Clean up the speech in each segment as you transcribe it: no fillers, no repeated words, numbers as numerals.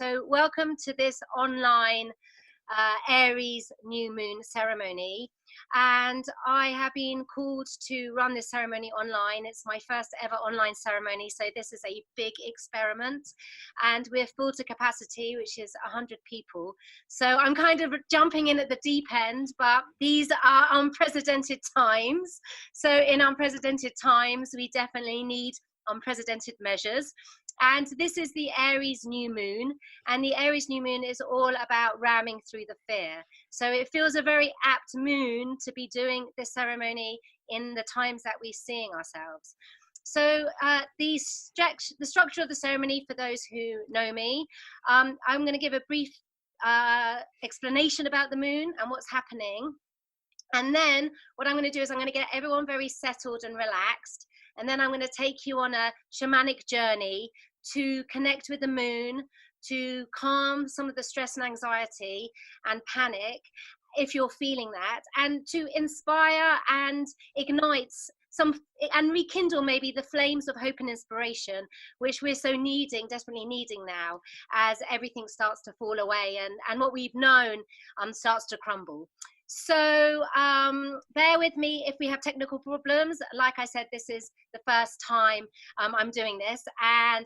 So welcome to this online Aries new moon ceremony. And I have been called to run this ceremony online. It's my first ever online ceremony, so this is a big experiment. And we're full to capacity, which is 100 people. So I'm kind of jumping in at the deep end, but these are unprecedented times. So in unprecedented times, we definitely need unprecedented measures. And this is the Aries new moon, and the Aries new moon is all about ramming through the fear. So it feels a very apt moon to be doing this ceremony in the times that we're seeing ourselves. So the structure of the ceremony, for those who know me, I'm going to give a brief explanation about the moon and what's happening. And then what I'm going to do is I'm going to get everyone very settled and relaxed. And then I'm going to take you on a shamanic journey to connect with the moon, to calm some of the stress and anxiety and panic, if you're feeling that, and to inspire and ignite some and rekindle maybe the flames of hope and inspiration, which we're so desperately needing now, as everything starts to fall away and what we've known starts to crumble. So bear with me if we have technical problems. Like I said, this is the first time I'm doing this, and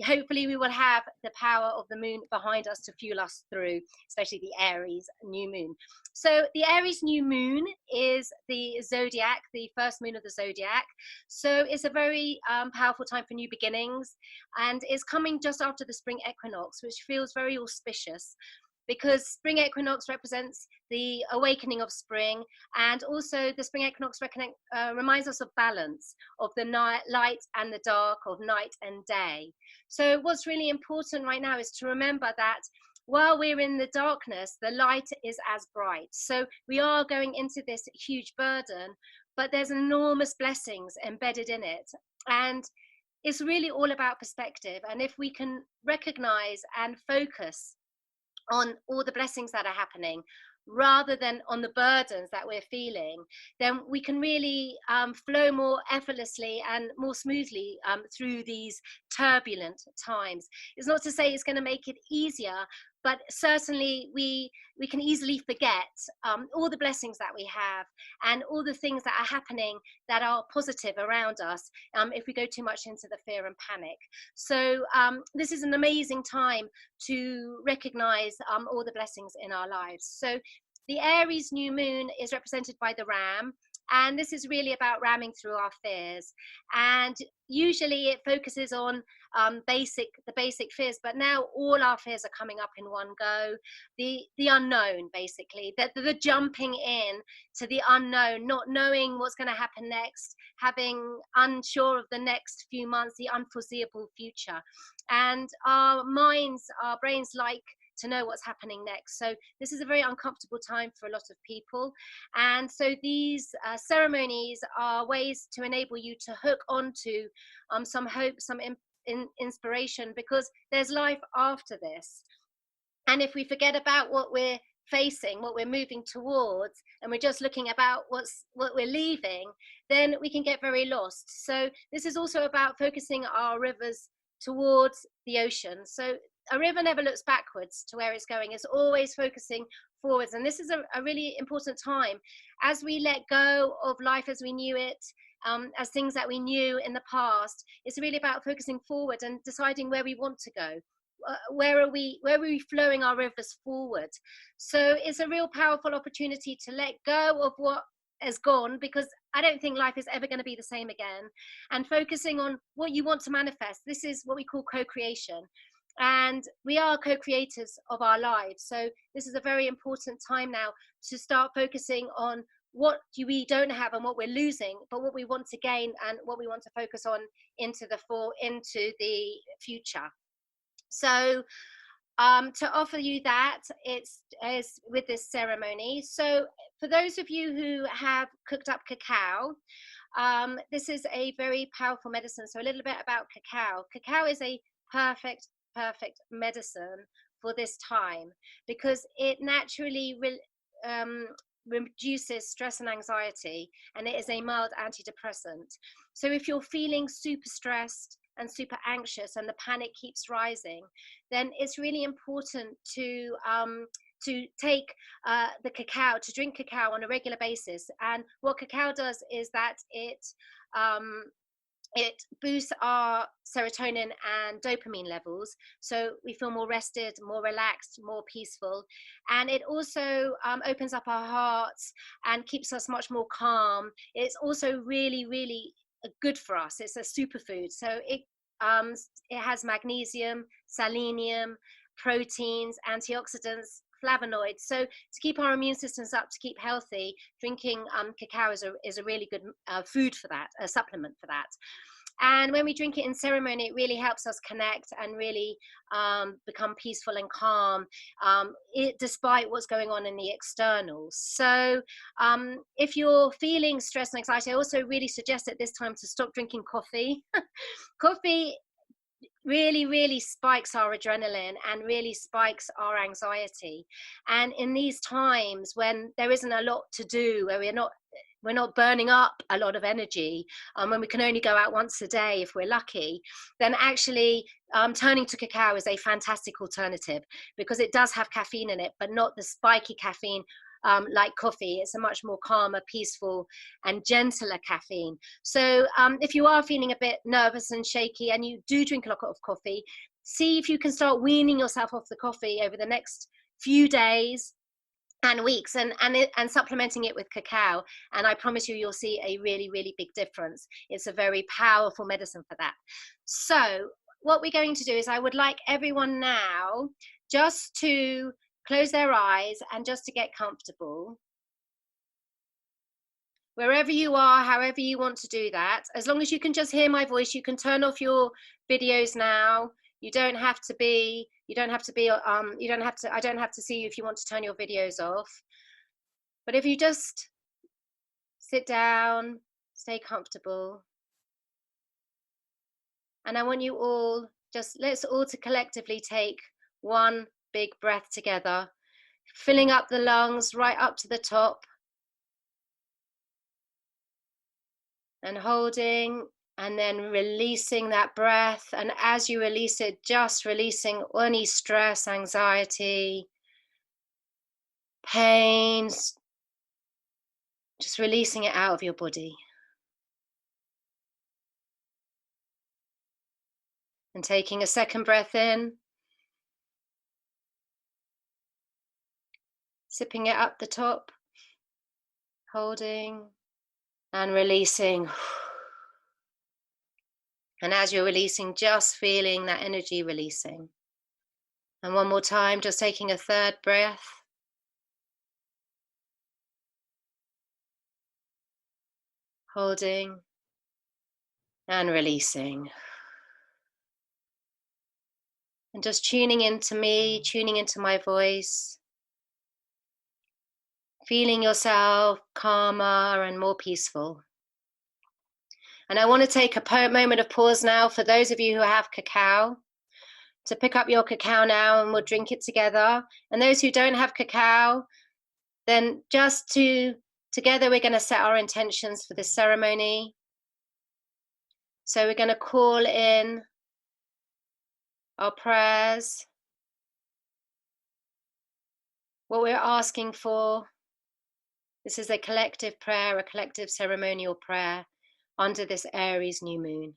hopefully we will have the power of the moon behind us to fuel us through, especially the Aries new moon. So the Aries new moon is the zodiac, the first moon of the zodiac. So it's a very powerful time for new beginnings, and it's coming just after the spring equinox, which feels very auspicious, because spring equinox represents the awakening of spring, and also the spring equinox reminds us of balance, of the light and the dark, of night and day. So what's really important right now is to remember that while we're in the darkness, the light is as bright. So we are going into this huge burden, but there's enormous blessings embedded in it. And it's really all about perspective. And if we can recognize and focus on all the blessings that are happening rather than on the burdens that we're feeling, then we can really flow more effortlessly and more smoothly through these turbulent times. It's not to say it's going to make it easier, but certainly we can easily forget all the blessings that we have and all the things that are happening that are positive around us if we go too much into the fear and panic. So this is an amazing time to recognize all the blessings in our lives. So the Aries new moon is represented by the ram, and this is really about ramming through our fears. And usually it focuses on the basic fears, but now all our fears are coming up in one go. The unknown, basically, the jumping in to the unknown, not knowing what's going to happen next, having unsure of the next few months, the unforeseeable future. And our minds, our brains like to know what's happening next. So this is a very uncomfortable time for a lot of people. And so these ceremonies are ways to enable you to hook onto some hope, some inspiration, because there's life after this. And if we forget about what we're facing, what we're moving towards, and we're just looking about what we're leaving, then we can get very lost. So this is also about focusing our rivers towards the ocean. So a river never looks backwards to where it's going. It's always focusing forwards. And this is a really important time as we let go of life as we knew it, as things that we knew in the past. It's really about focusing forward and deciding where we want to go. Where are we flowing our rivers forward? So it's a real powerful opportunity to let go of what has gone, because I don't think life is ever going to be the same again, and focusing on what you want to manifest. This is what we call co-creation, and we are co-creators of our lives. So this is a very important time now to start focusing on what we don't have and what we're losing, but what we want to gain and what we want to focus on into the future. So to offer you that, it's with this ceremony. So for those of you who have cooked up cacao, this is a very powerful medicine. So a little bit about cacao. Cacao is a perfect medicine for this time, because it naturally reduces stress and anxiety, and it is a mild antidepressant. So if you're feeling super stressed and super anxious and the panic keeps rising, then it's really important to take the cacao, to drink cacao on a regular basis. And what cacao does is that um, it boosts our serotonin and dopamine levels, so we feel more rested, more relaxed, more peaceful. And it also opens up our hearts and keeps us much more calm. It's also really, really good for us. It's a superfood. So it has magnesium, selenium, proteins, antioxidants, flavonoids. So to keep our immune systems up, to keep healthy, drinking cacao is a really good food for that, a supplement for that. And when we drink it in ceremony, it really helps us connect and really become peaceful and calm, despite what's going on in the externals. So if you're feeling stress and anxiety, I also really suggest at this time to stop drinking coffee. Coffee really, really spikes our adrenaline and really spikes our anxiety. And in these times when there isn't a lot to do, where we're not burning up a lot of energy, when we can only go out once a day if we're lucky, then actually turning to cacao is a fantastic alternative, because it does have caffeine in it, but not the spiky caffeine like coffee. It's a much more calmer, peaceful, and gentler caffeine. So if you are feeling a bit nervous and shaky and you do drink a lot of coffee, see if you can start weaning yourself off the coffee over the next few days and weeks, and supplementing it with cacao, and I promise you, you'll see a really, really big difference. It's a very powerful medicine for that. So what we're going to do is, I would like everyone now just to close their eyes and just to get comfortable. Wherever you are, however you want to do that, as long as you can just hear my voice, you can turn off your videos now. I don't have to see you if you want to turn your videos off. But if you just sit down, stay comfortable. And I want you all, let's all to collectively take one big breath together, filling up the lungs right up to the top, and holding, and then releasing that breath. And as you release it, just releasing any stress, anxiety, pains, just releasing it out of your body. And taking a second breath in, sipping it up the top, holding and releasing. And as you're releasing, just feeling that energy releasing. And one more time, just taking a third breath. Holding and releasing. And just tuning into me, tuning into my voice. Feeling yourself calmer and more peaceful. And I want to take a moment of pause now for those of you who have cacao, to pick up your cacao now and we'll drink it together. And those who don't have cacao, then together we're going to set our intentions for this ceremony. So we're going to call in our prayers, what we're asking for. This is a collective prayer, a collective ceremonial prayer under this Aries new moon.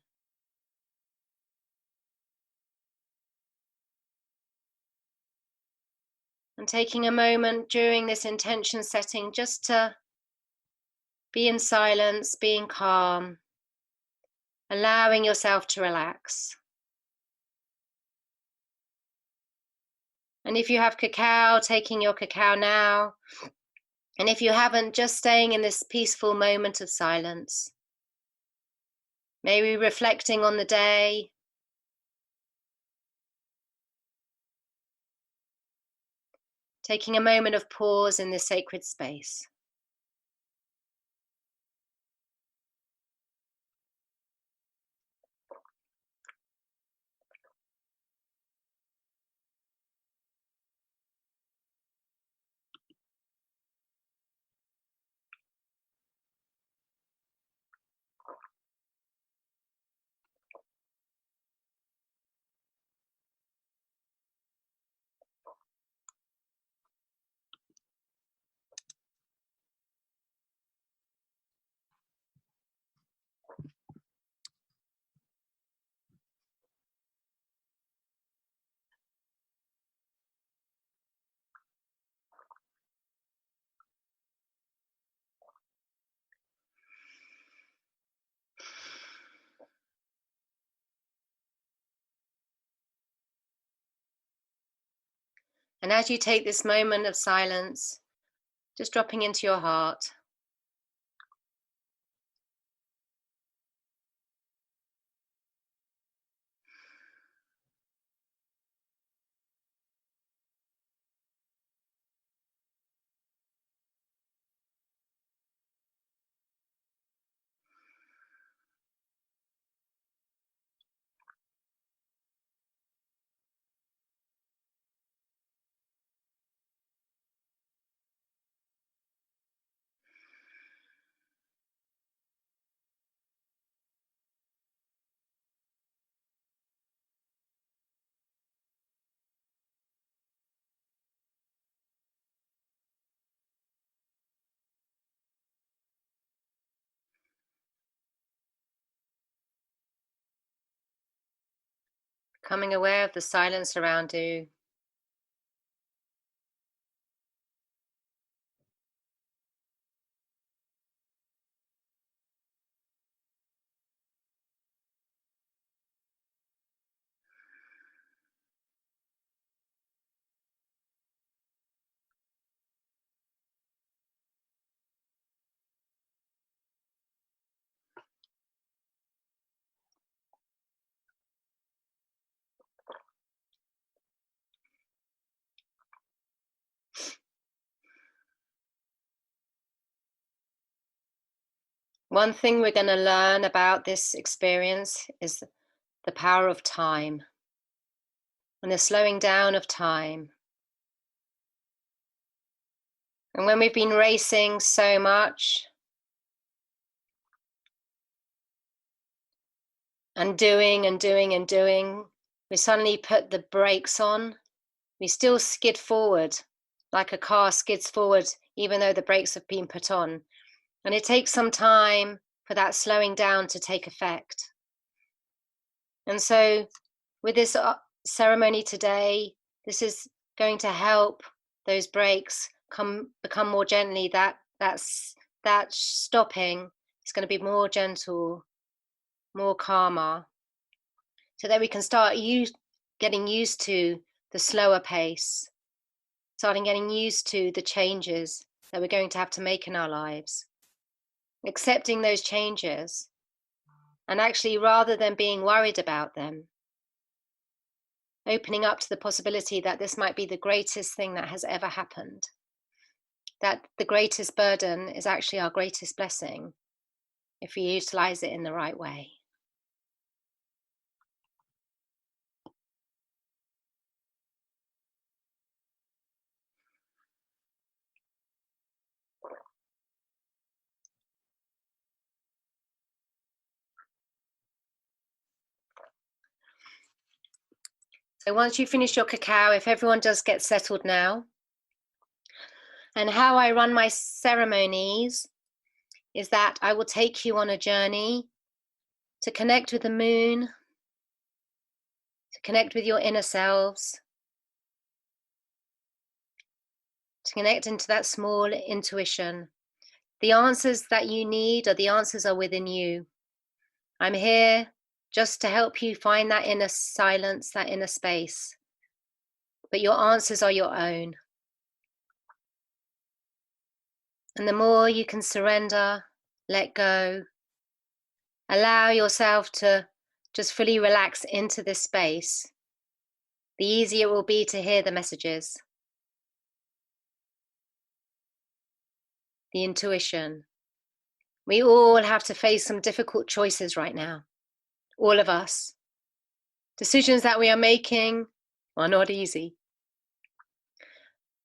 And taking a moment during this intention setting just to be in silence, being calm, allowing yourself to relax. And if you have cacao, taking your cacao now. And if you haven't, just staying in this peaceful moment of silence. Maybe reflecting on the day. Taking a moment of pause in this sacred space. And as you take this moment of silence, just dropping into your heart. Becoming aware of the silence around you. One thing we're going to learn about this experience is the power of time and the slowing down of time. And when we've been racing so much and doing, we suddenly put the brakes on. We still skid forward like a car skids forward, even though the brakes have been put on. And it takes some time for that slowing down to take effect. And so with this ceremony today, this is going to help those brakes become more gently. That stopping is going to be more gentle, more calmer, so that we can start getting used to the slower pace, starting getting used to the changes that we're going to have to make in our lives, accepting those changes, and actually, rather than being worried about them, opening up to the possibility that this might be the greatest thing that has ever happened, that the greatest burden is actually our greatest blessing if we utilize it in the right way. So once you finish your cacao, if everyone does get settled now, and how I run my ceremonies is that I will take you on a journey to connect with the moon, to connect with your inner selves, to connect into that small intuition. The answers that you need, or the answers, are within you. I'm here just to help you find that inner silence, that inner space. But your answers are your own. And the more you can surrender, let go, allow yourself to just fully relax into this space, the easier it will be to hear the messages, the intuition. We all have to face some difficult choices right now, all of us. Decisions that we are making are not easy.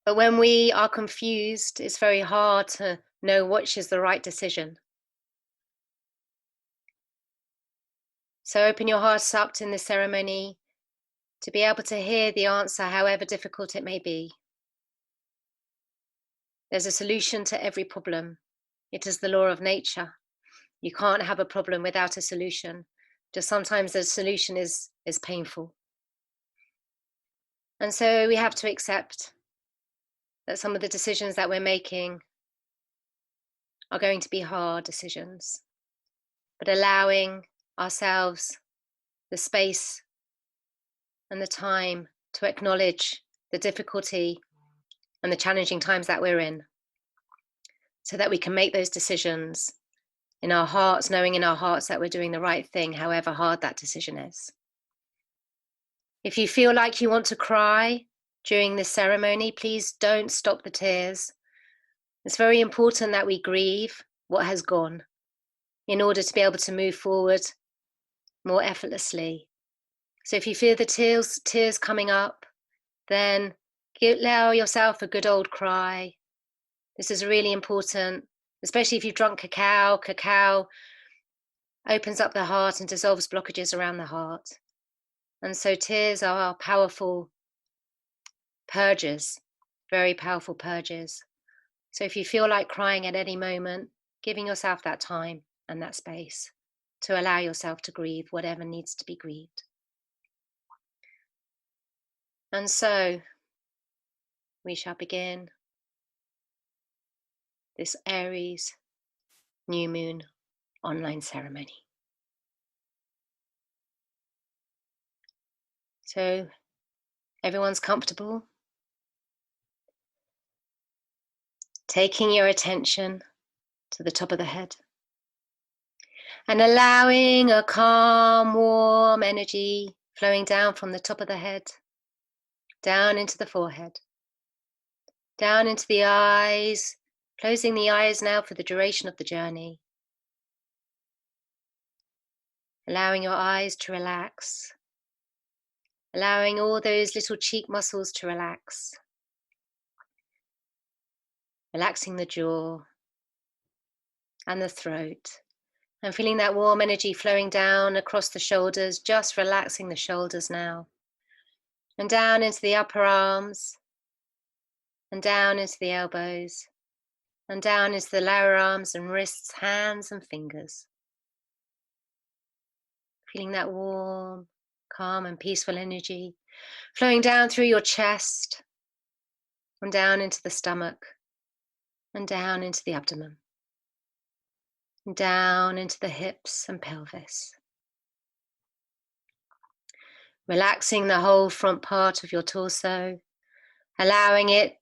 But when we are confused, it's very hard to know which is the right decision. So open your hearts up in this ceremony to be able to hear the answer, however difficult it may be. There's a solution to every problem. It is the law of nature. You can't have a problem without a solution. Just sometimes the solution is painful. And so we have to accept that some of the decisions that we're making are going to be hard decisions, but allowing ourselves the space and the time to acknowledge the difficulty and the challenging times that we're in, so that we can make those decisions in our hearts, knowing in our hearts that we're doing the right thing, however hard that decision is. If you feel like you want to cry during this ceremony, please don't stop the tears. It's very important that we grieve what has gone in order to be able to move forward more effortlessly. So if you feel the tears coming up, then allow yourself a good old cry. This is really important, especially if you've drunk cacao. Cacao opens up the heart and dissolves blockages around the heart. And so tears are powerful purges, very powerful purges. So if you feel like crying at any moment, giving yourself that time and that space to allow yourself to grieve whatever needs to be grieved. And so we shall begin this Aries new moon online ceremony. So everyone's comfortable. Taking your attention to the top of the head and allowing a calm, warm energy flowing down from the top of the head, down into the forehead, down into the eyes, closing the eyes now for the duration of the journey. Allowing your eyes to relax, allowing all those little cheek muscles to relax, relaxing the jaw and the throat, and feeling that warm energy flowing down across the shoulders, just relaxing the shoulders now, and down into the upper arms, and down into the elbows, and down into the lower arms and wrists, hands and fingers. Feeling that warm, calm and peaceful energy flowing down through your chest, and down into the stomach, and down into the abdomen, and down into the hips and pelvis. Relaxing the whole front part of your torso, allowing it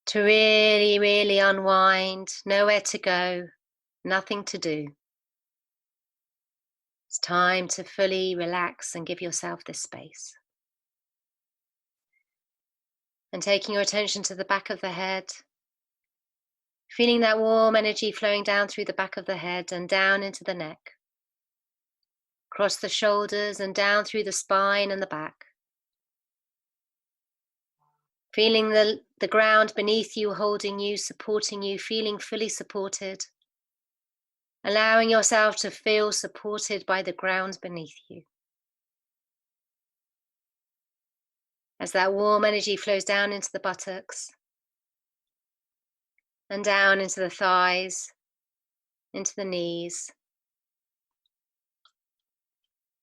to really, really unwind, nowhere to go, nothing to do. It's time to fully relax and give yourself this space. And taking your attention to the back of the head, feeling that warm energy flowing down through the back of the head and down into the neck, across the shoulders and down through the spine and the back. Feeling the ground beneath you, holding you, supporting you, feeling fully supported. Allowing yourself to feel supported by the ground beneath you. As that warm energy flows down into the buttocks and down into the thighs, into the knees,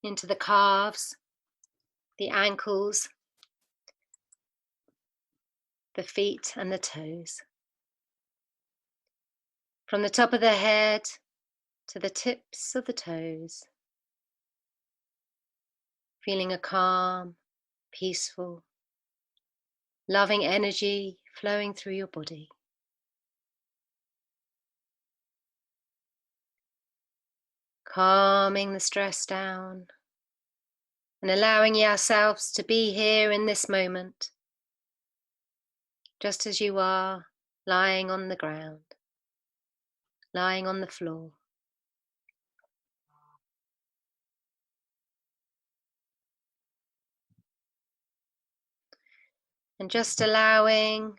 into the calves, the ankles, the feet and the toes. From the top of the head to the tips of the toes, feeling a calm, peaceful, loving energy flowing through your body. Calming the stress down and allowing yourselves to be here in this moment, just as you are, lying on the ground, lying on the floor. And just allowing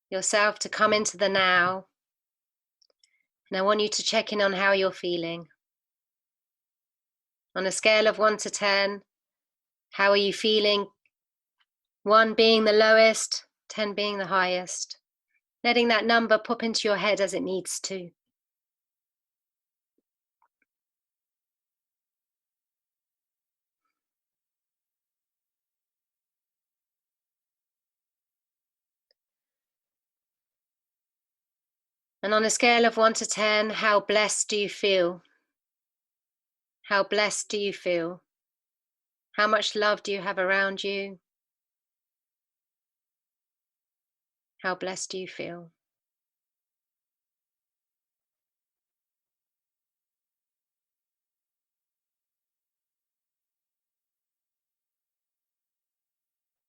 yourself to come into the now. And I want you to check in on how you're feeling. On a scale of 1 to 10, how are you feeling? 1 being the lowest, 10 being the highest. Letting that number pop into your head as it needs to. And on a scale of 1 to 10, how blessed do you feel? How blessed do you feel? How much love do you have around you? How blessed do you feel?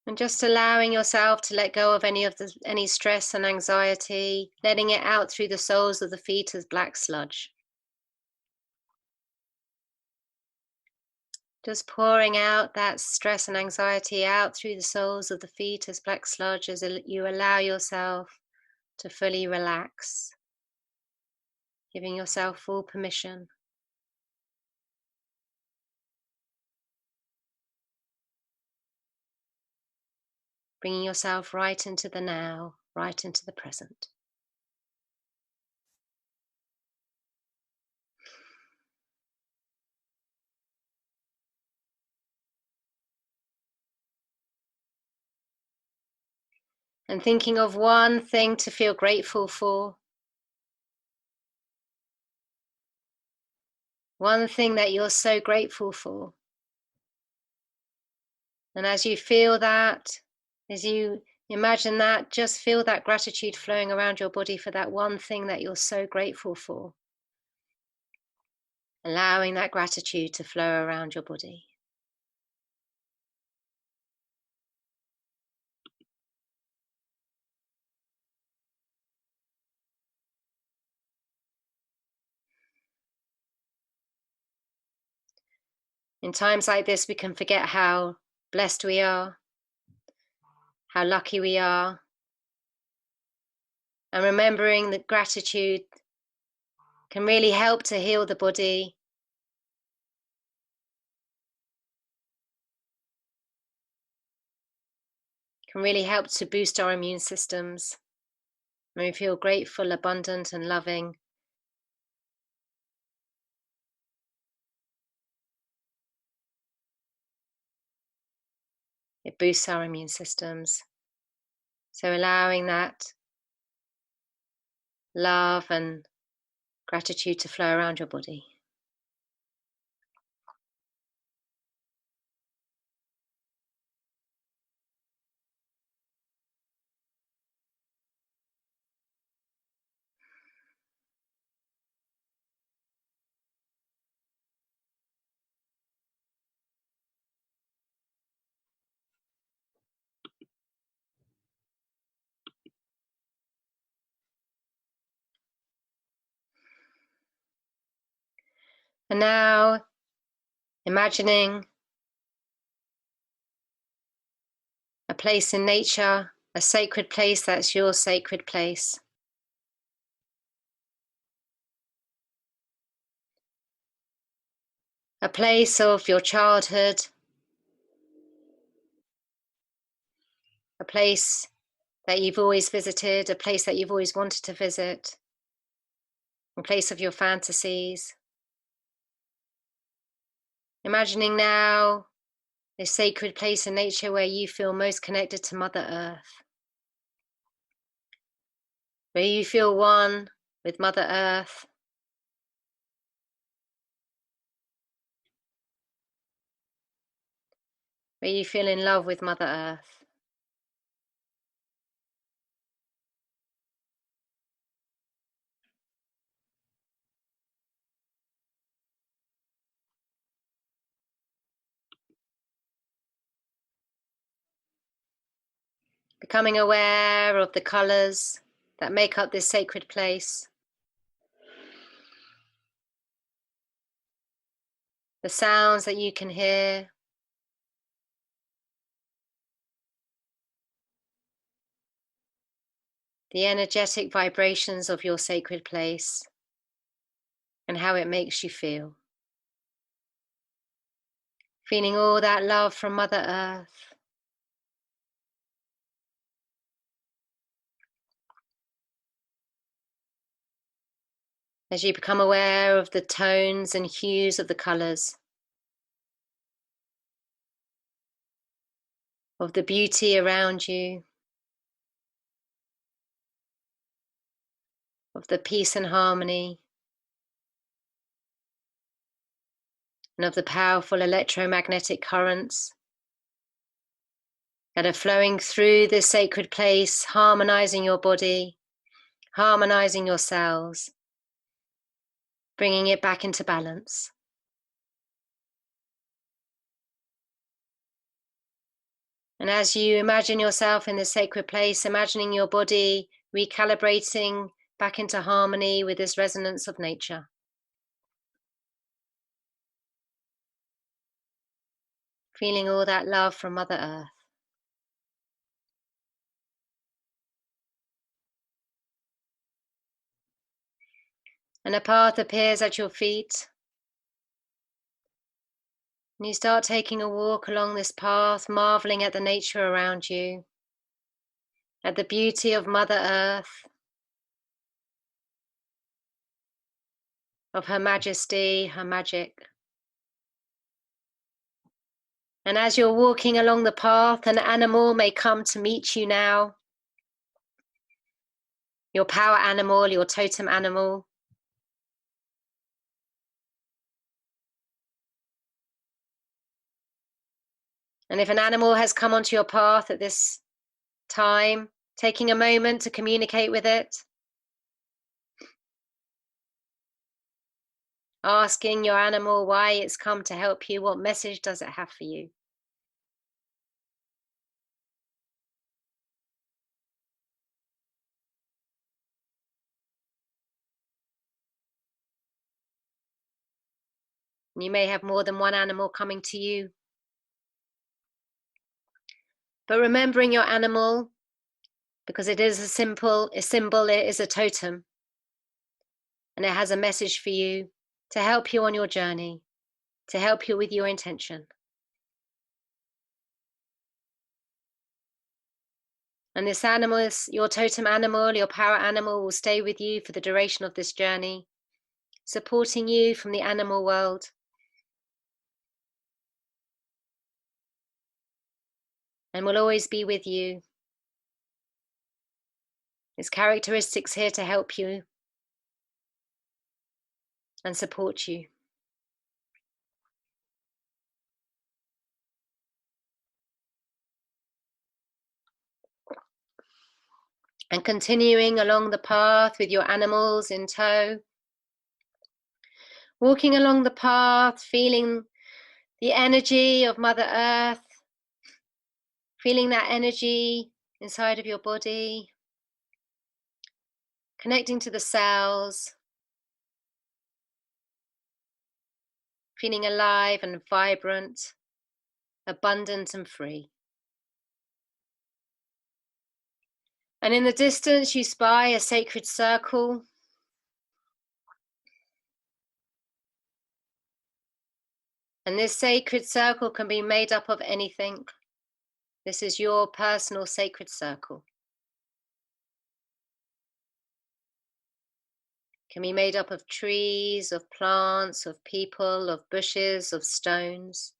And just allowing yourself to let go of any stress and anxiety, letting it out through the soles of the feet as black sludge. Just pouring out that stress and anxiety out through the soles of the feet as black sludge as you allow yourself to fully relax, giving yourself full permission. Bringing yourself right into the now, right into the present. And thinking of one thing to feel grateful for. One thing that you're so grateful for. And as you feel that, as you imagine that, just feel that gratitude flowing around your body for that one thing that you're so grateful for. Allowing that gratitude to flow around your body. In times like this, we can forget how blessed we are, how lucky we are, and remembering that gratitude can really help to heal the body, can really help to boost our immune systems. When we feel grateful, abundant, and loving, it boosts our immune systems. So allowing that love and gratitude to flow around your body. And now, imagining a place in nature, a sacred place that's your sacred place. A place of your childhood, a place that you've always visited, a place that you've always wanted to visit, a place of your fantasies. Imagining now a sacred place in nature where you feel most connected to Mother Earth, where you feel one with Mother Earth, where you feel in love with Mother Earth. Becoming aware of the colours that make up this sacred place, the sounds that you can hear, the energetic vibrations of your sacred place, and how it makes you feel. Feeling all that love from Mother Earth. As you become aware of the tones and hues of the colours, of the beauty around you, of the peace and harmony, and of the powerful electromagnetic currents that are flowing through this sacred place, harmonizing your body, harmonizing your cells, bringing it back into balance. And as you imagine yourself in this sacred place, imagining your body recalibrating back into harmony with this resonance of nature. Feeling all that love from Mother Earth. And a path appears at your feet. And you start taking a walk along this path, marveling at the nature around you, at the beauty of Mother Earth, of her majesty, her magic. And as you're walking along the path, an animal may come to meet you now. Your power animal, your totem animal. And if an animal has come onto your path at this time, taking a moment to communicate with it, asking your animal why it's come to help you, what message does it have for you? You may have more than one animal coming to you. But remembering your animal, because it is a symbol, it is a totem. And it has a message for you to help you on your journey, to help you with your intention. And this animal, your totem animal, your power animal, will stay with you for the duration of this journey, supporting you from the animal world. And will always be with you. Its characteristics here to help you and support you. And continuing along the path with your animals in tow. Walking along the path, feeling the energy of Mother Earth, feeling that energy inside of your body, connecting to the cells, feeling alive and vibrant, abundant and free. And in the distance, you spy a sacred circle. And this sacred circle can be made up of anything. This is your personal sacred circle. It can be made up of trees, of plants, of people, of bushes, of stones,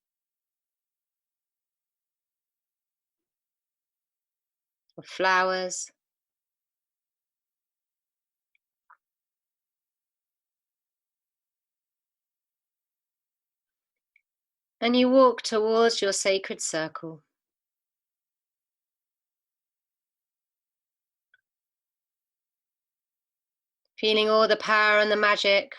of flowers. And you walk towards your sacred circle. Feeling all the power and the magic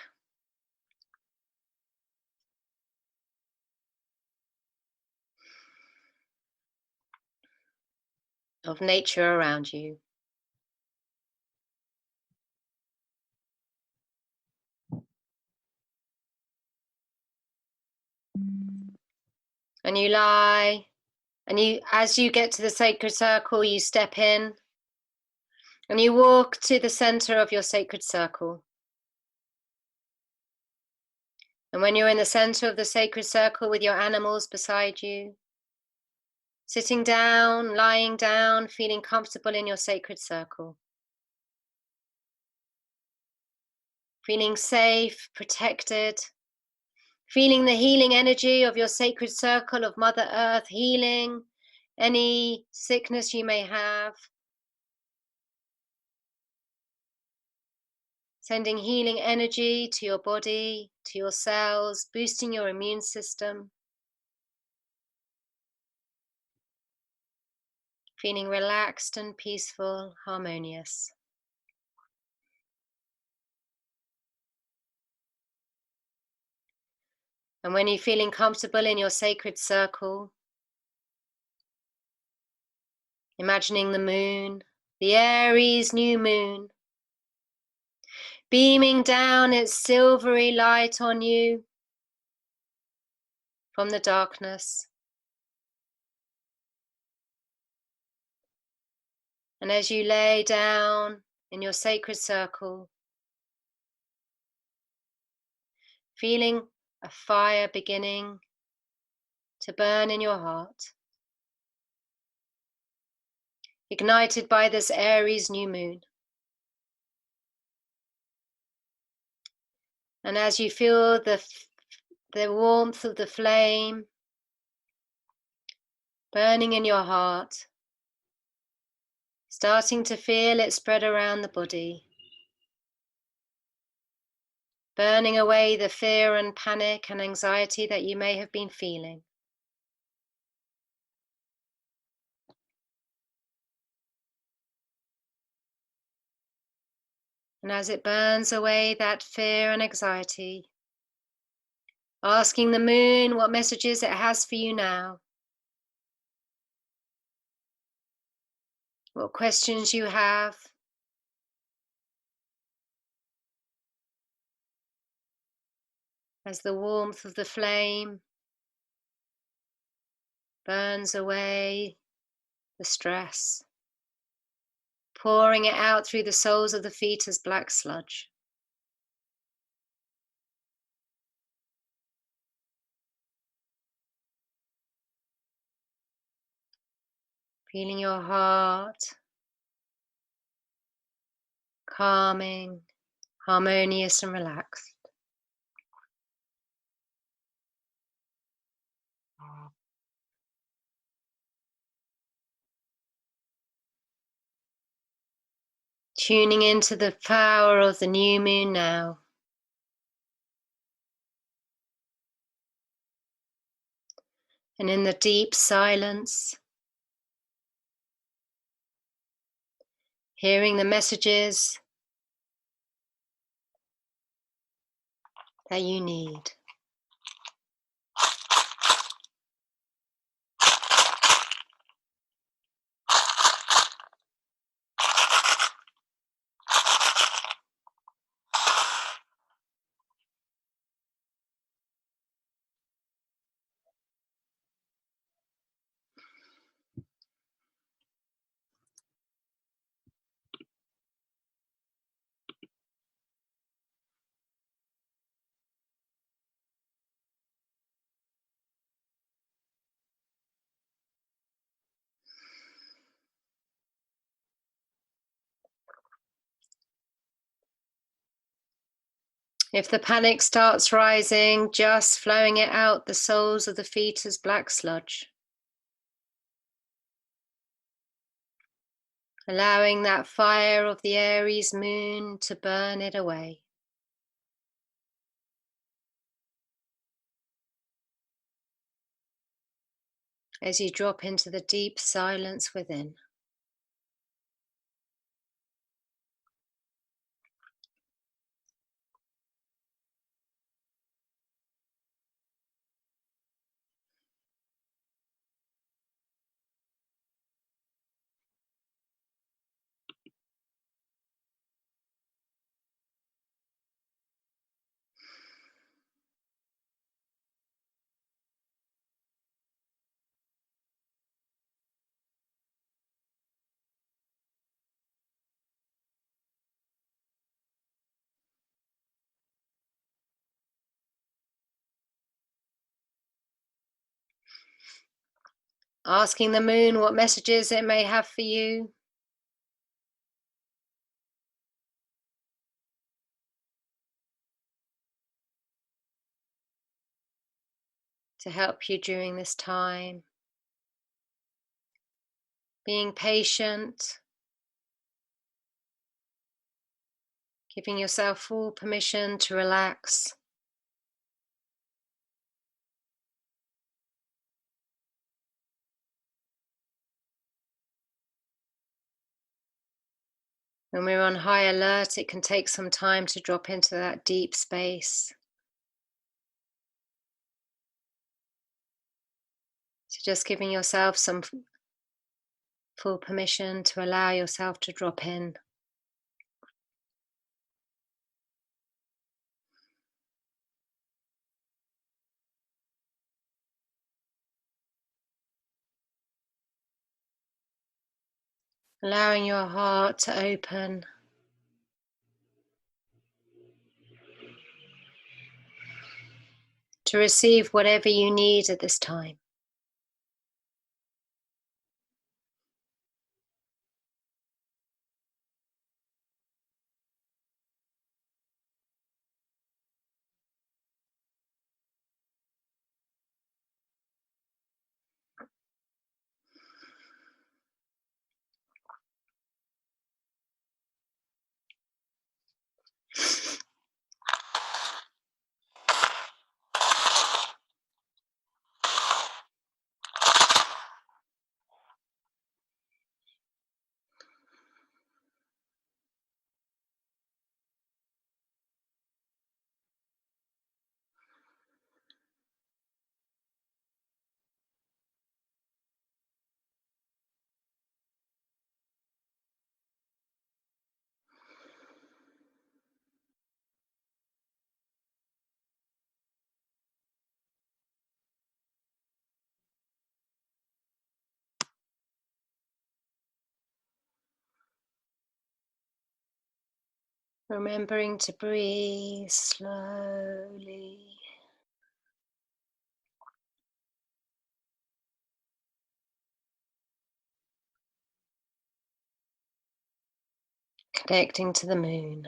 of nature around you. And you lie, and as you get to the sacred circle, you step in, and you walk to the center of your sacred circle. And when you're in the center of the sacred circle with your animals beside you, sitting down, lying down, feeling comfortable in your sacred circle, feeling safe, protected, feeling the healing energy of your sacred circle of Mother Earth, healing any sickness you may have, sending healing energy to your body, to your cells, boosting your immune system. feeling relaxed and peaceful, harmonious. And when you're feeling comfortable in your sacred circle, imagining the moon, the Aries new moon, beaming down its silvery light on you from the darkness. And as you lay down in your sacred circle, feeling a fire beginning to burn in your heart, ignited by this Aries new moon. And as you feel the warmth of the flame burning in your heart, starting to feel it spread around the body, burning away the fear and panic and anxiety that you may have been feeling. And as it burns away that fear and anxiety, asking the moon what messages it has for you now, what questions you have, as the warmth of the flame burns away the stress, pouring it out through the soles of the feet as black sludge. Feeling your heart calming, harmonious and relaxed. Tuning into the power of the new moon now. And in the deep silence, hearing the messages that you need. If the panic starts rising, just flowing it out the soles of the feet as black sludge. Allowing that fire of the Aries moon to burn it away. As you drop into the deep silence within. Asking the moon what messages it may have for you. To help you during this time. Being patient. Giving yourself full permission to relax. When we're on high alert, it can take some time to drop into that deep space. So just giving yourself some full permission to allow yourself to drop in. Allowing your heart to open. To receive whatever you need at this time. Remembering to breathe slowly. Connecting to the moon.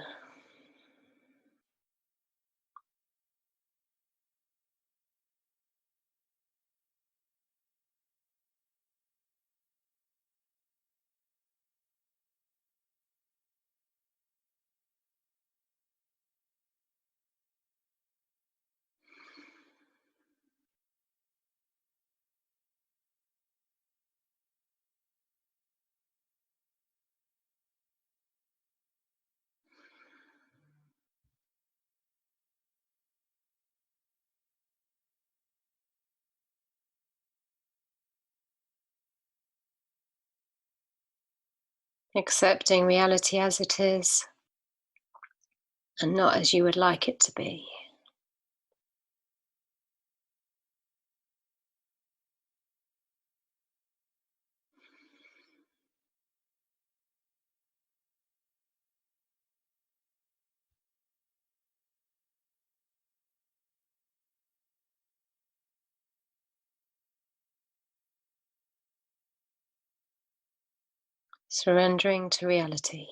Accepting reality as it is and not as you would like it to be. Surrendering to reality.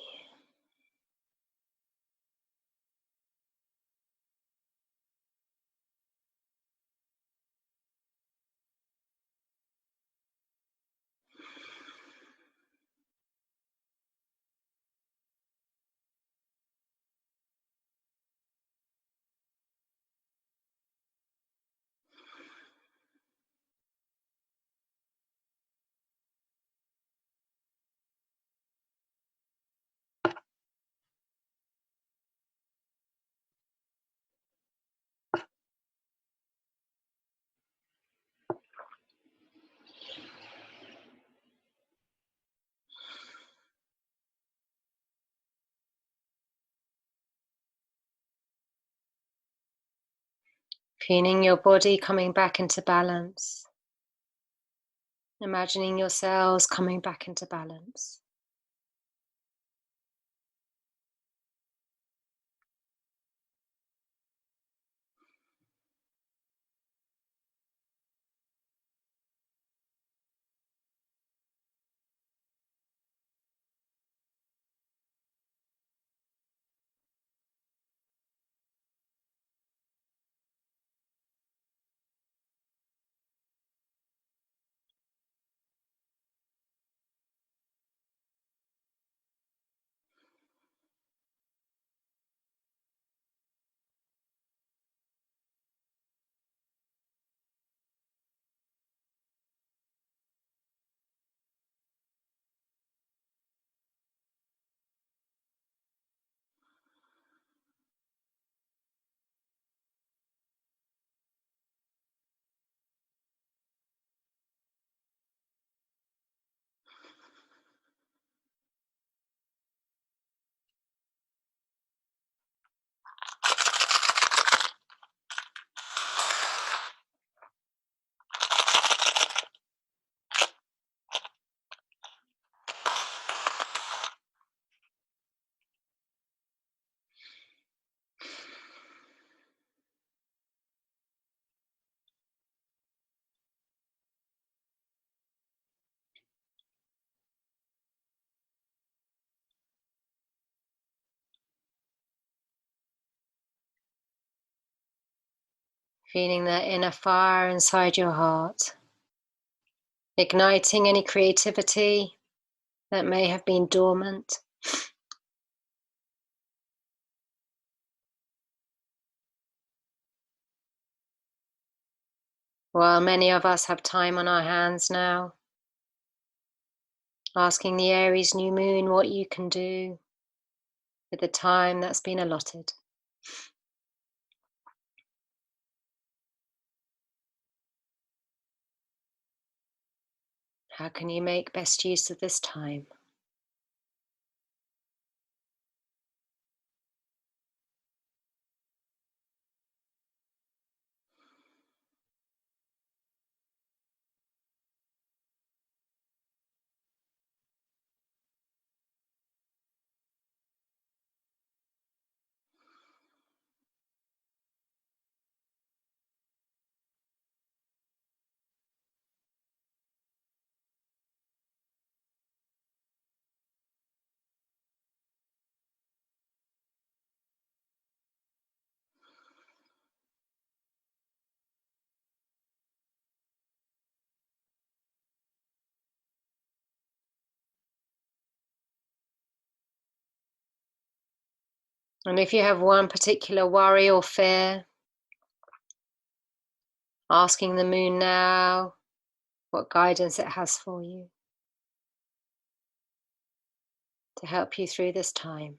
Feeling your body coming back into balance. Imagining your cells coming back into balance. Feeling that inner fire inside your heart, igniting any creativity that may have been dormant. While many of us have time on our hands now, asking the Aries new moon what you can do with the time that's been allotted. How can you make best use of this time? And if you have one particular worry or fear, asking the moon now what guidance it has for you to help you through this time.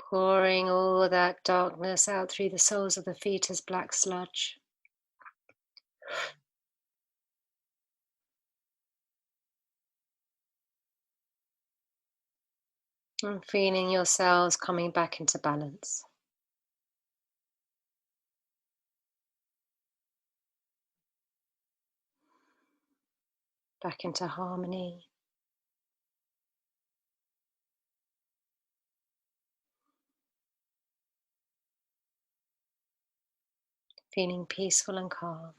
Pouring all that darkness out through the soles of the feet as black sludge. And feeling yourselves coming back into balance. Back into harmony. Feeling peaceful and calm.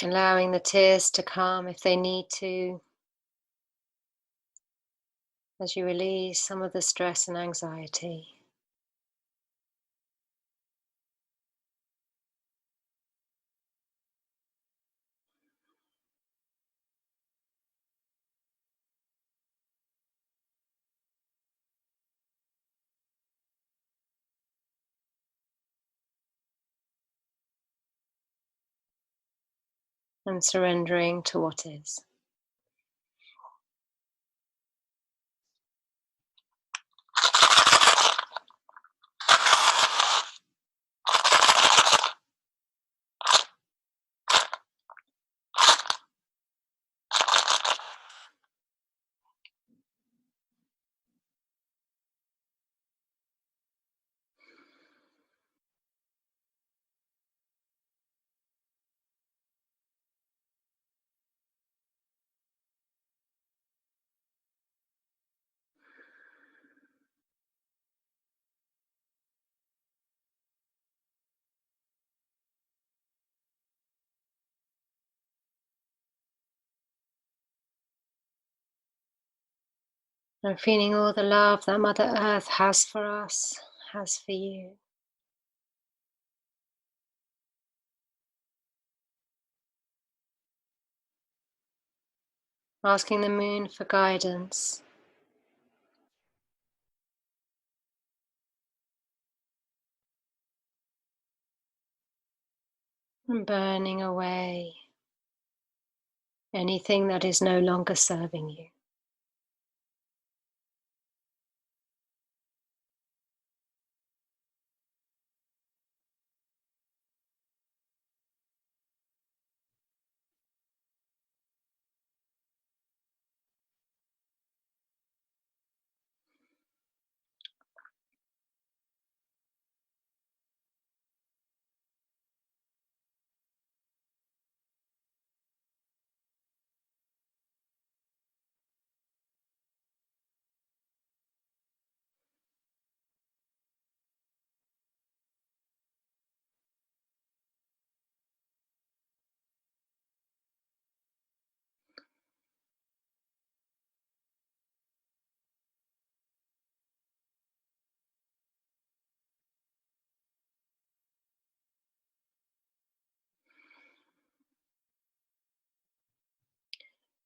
Allowing the tears to come if they need to, as you release some of the stress and anxiety. and surrendering to what is. And feeling all the love that Mother Earth has for us, has for you. Asking the moon for guidance. And burning away anything that is no longer serving you.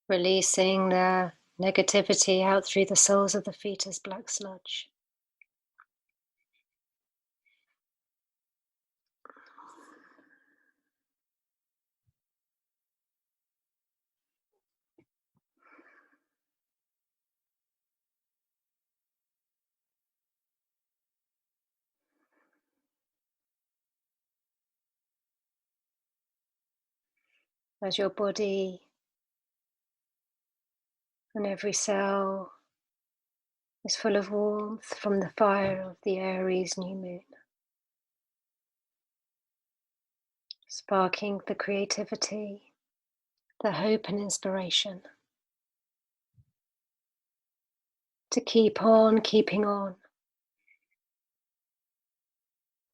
Releasing the negativity out through the soles of the feet as black sludge. As your body and every cell is full of warmth from the fire of the Aries new moon, sparking the creativity, the hope and inspiration to keep on keeping on,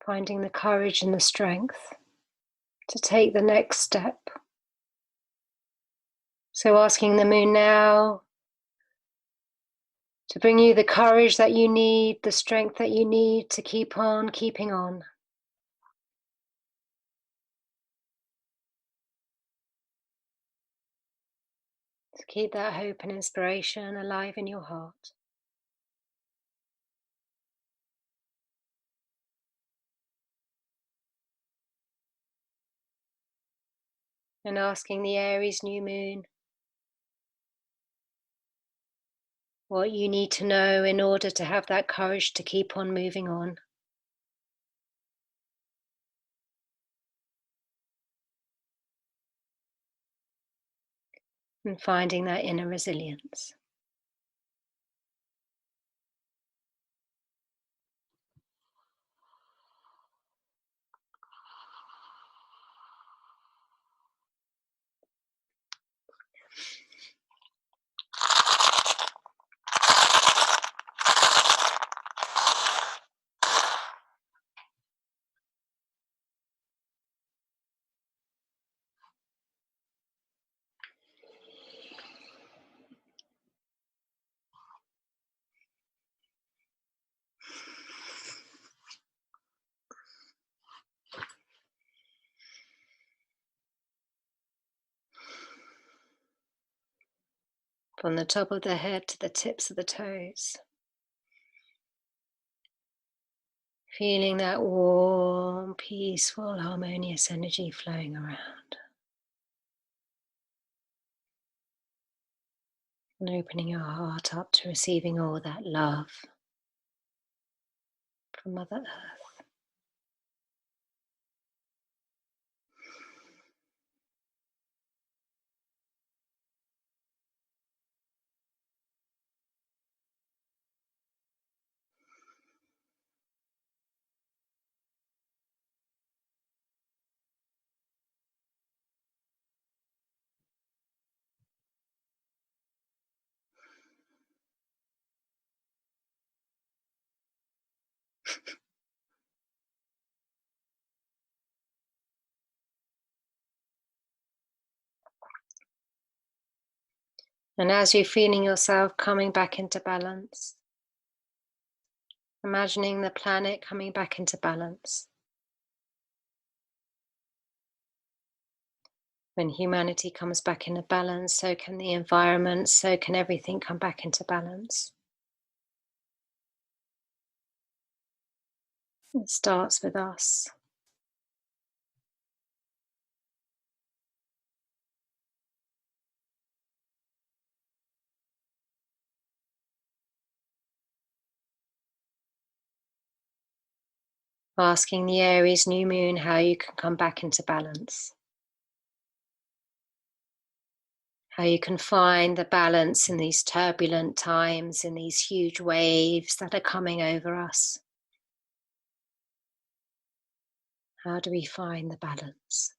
finding the courage and the strength to take the next step. So asking the moon now to bring you the courage that you need, the strength that you need to keep on keeping on. To keep that hope and inspiration alive in your heart. And asking the Aries new moon what you need to know in order to have that courage to keep on moving on. And finding that inner resilience. From the top of the head to the tips of the toes. Feeling that warm, peaceful, harmonious energy flowing around. and opening your heart up to receiving all that love from Mother Earth. And as you're feeling yourself coming back into balance, imagining the planet coming back into balance. When humanity comes back into balance, so can the environment, so can everything come back into balance. It starts with us. Asking the Aries new moon how you can come back into balance. How you can find the balance in these turbulent times, in these huge waves that are coming over us. How do we find the balance?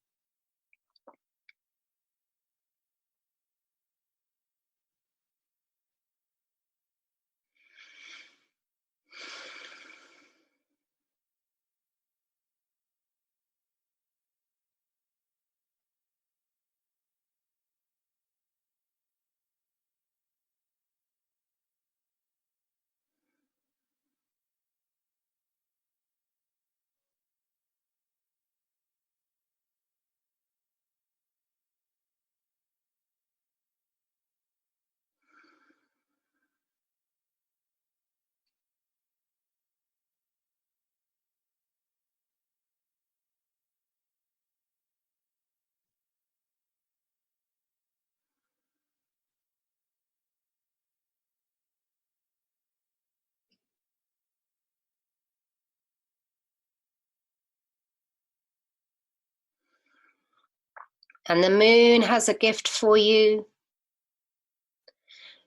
And the moon has a gift for you.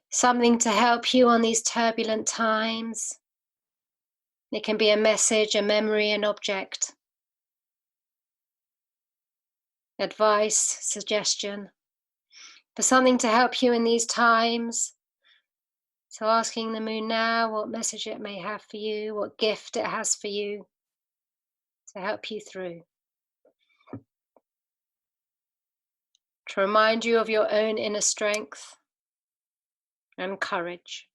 Something to help you on these turbulent times. It can be a message, a memory, an object. Advice, suggestion. For something to help you in these times. So asking the moon now what message it may have for you, what gift it has for you to help you through. To remind you of your own inner strength and courage.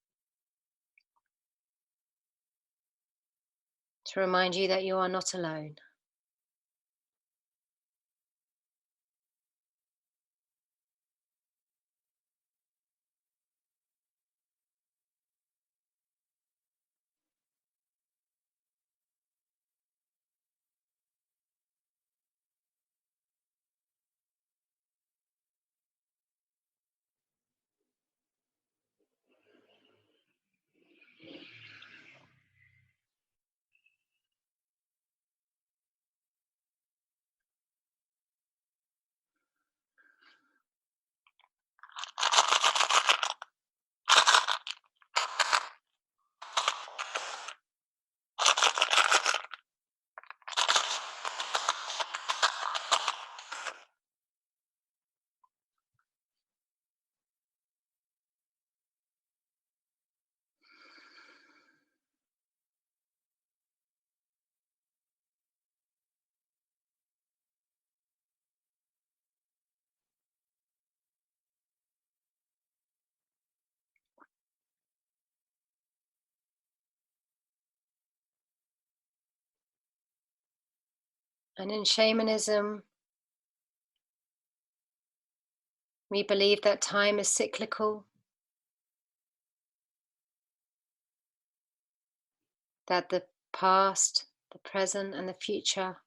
To remind you that you are not alone. And in shamanism, we believe that time is cyclical, that the past, the present, and the future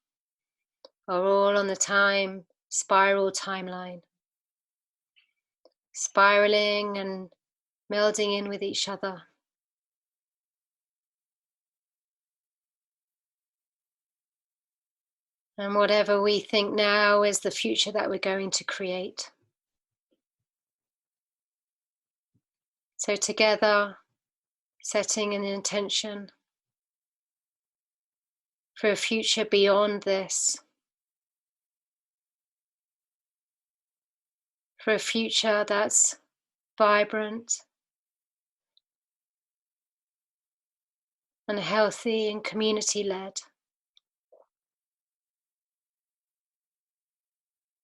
are all on the time spiral timeline, spiraling and melding in with each other. And whatever we think now is the future that we're going to create. So together, setting an intention for a future beyond this, for a future that's vibrant and healthy and community-led,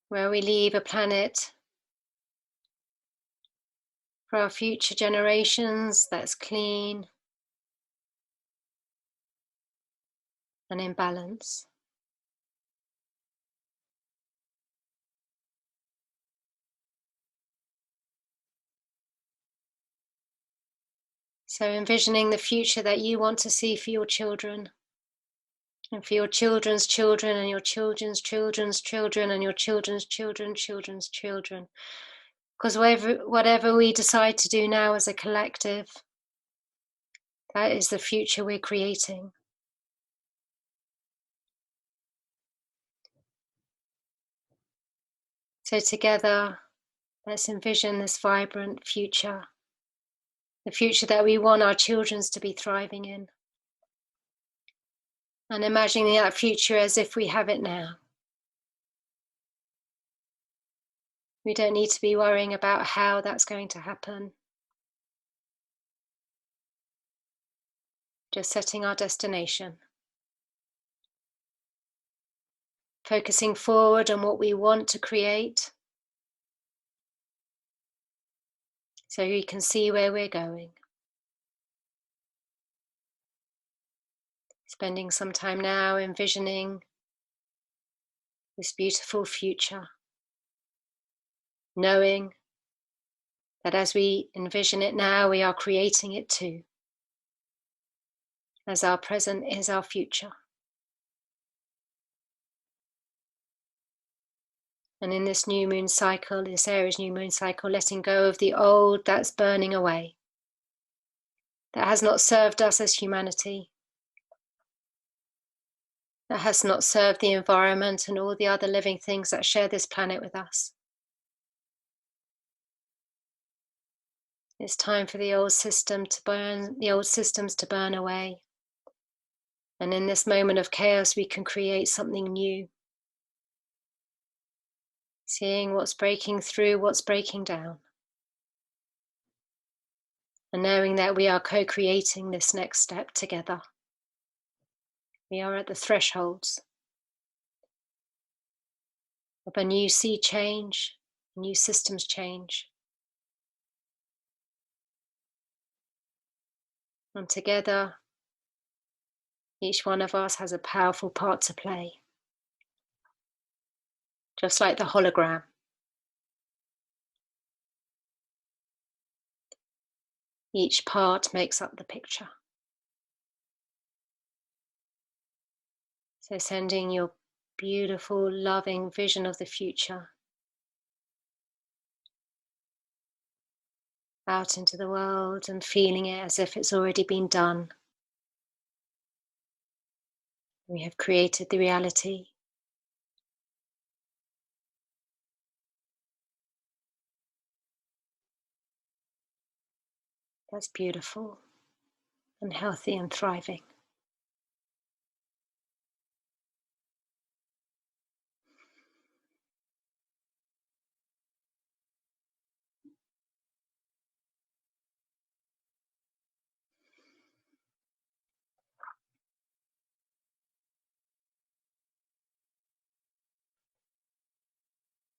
where we leave a planet for our future generations that's clean and in balance. So envisioning the future that you want to see for your children, and for your children's children, and your children's children's children, and your children's children's children. Because whatever we decide to do now as a collective, that is the future we're creating. So together, let's envision this vibrant future, the future that we want our children to be thriving in. And imagining that future as if we have it now. We don't need to be worrying about how that's going to happen. Just setting our destination. Focusing forward on what we want to create, so we can see where we're going. Spending some time now envisioning this beautiful future, knowing that as we envision it now, we are creating it too, as our present is our future. And in this new moon cycle, this Aries new moon cycle, letting go of the old that's burning away, that has not served us as humanity, that has not served the environment and all the other living things that share this planet with us. It's time for the old system to burn, the old systems to burn away. And in this moment of chaos, we can create something new. Seeing what's breaking through, what's breaking down. And knowing that we are co-creating this next step together. We are at the thresholds of a new sea change, a new systems change. And together, each one of us has a powerful part to play. Just like the hologram. Each part makes up the picture. So sending your beautiful, loving vision of the future out into the world and feeling it as if it's already been done. We have created the reality. That's beautiful and healthy and thriving.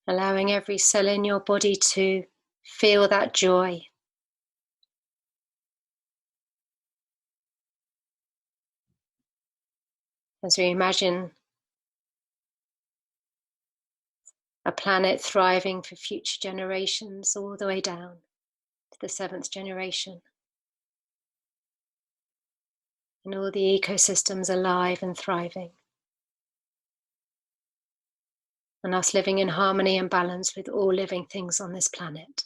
Allowing every cell in your body to feel that joy. As we imagine a planet thriving for future generations all the way down to the 7th generation. And all the ecosystems alive and thriving. And us living in harmony and balance with all living things on this planet.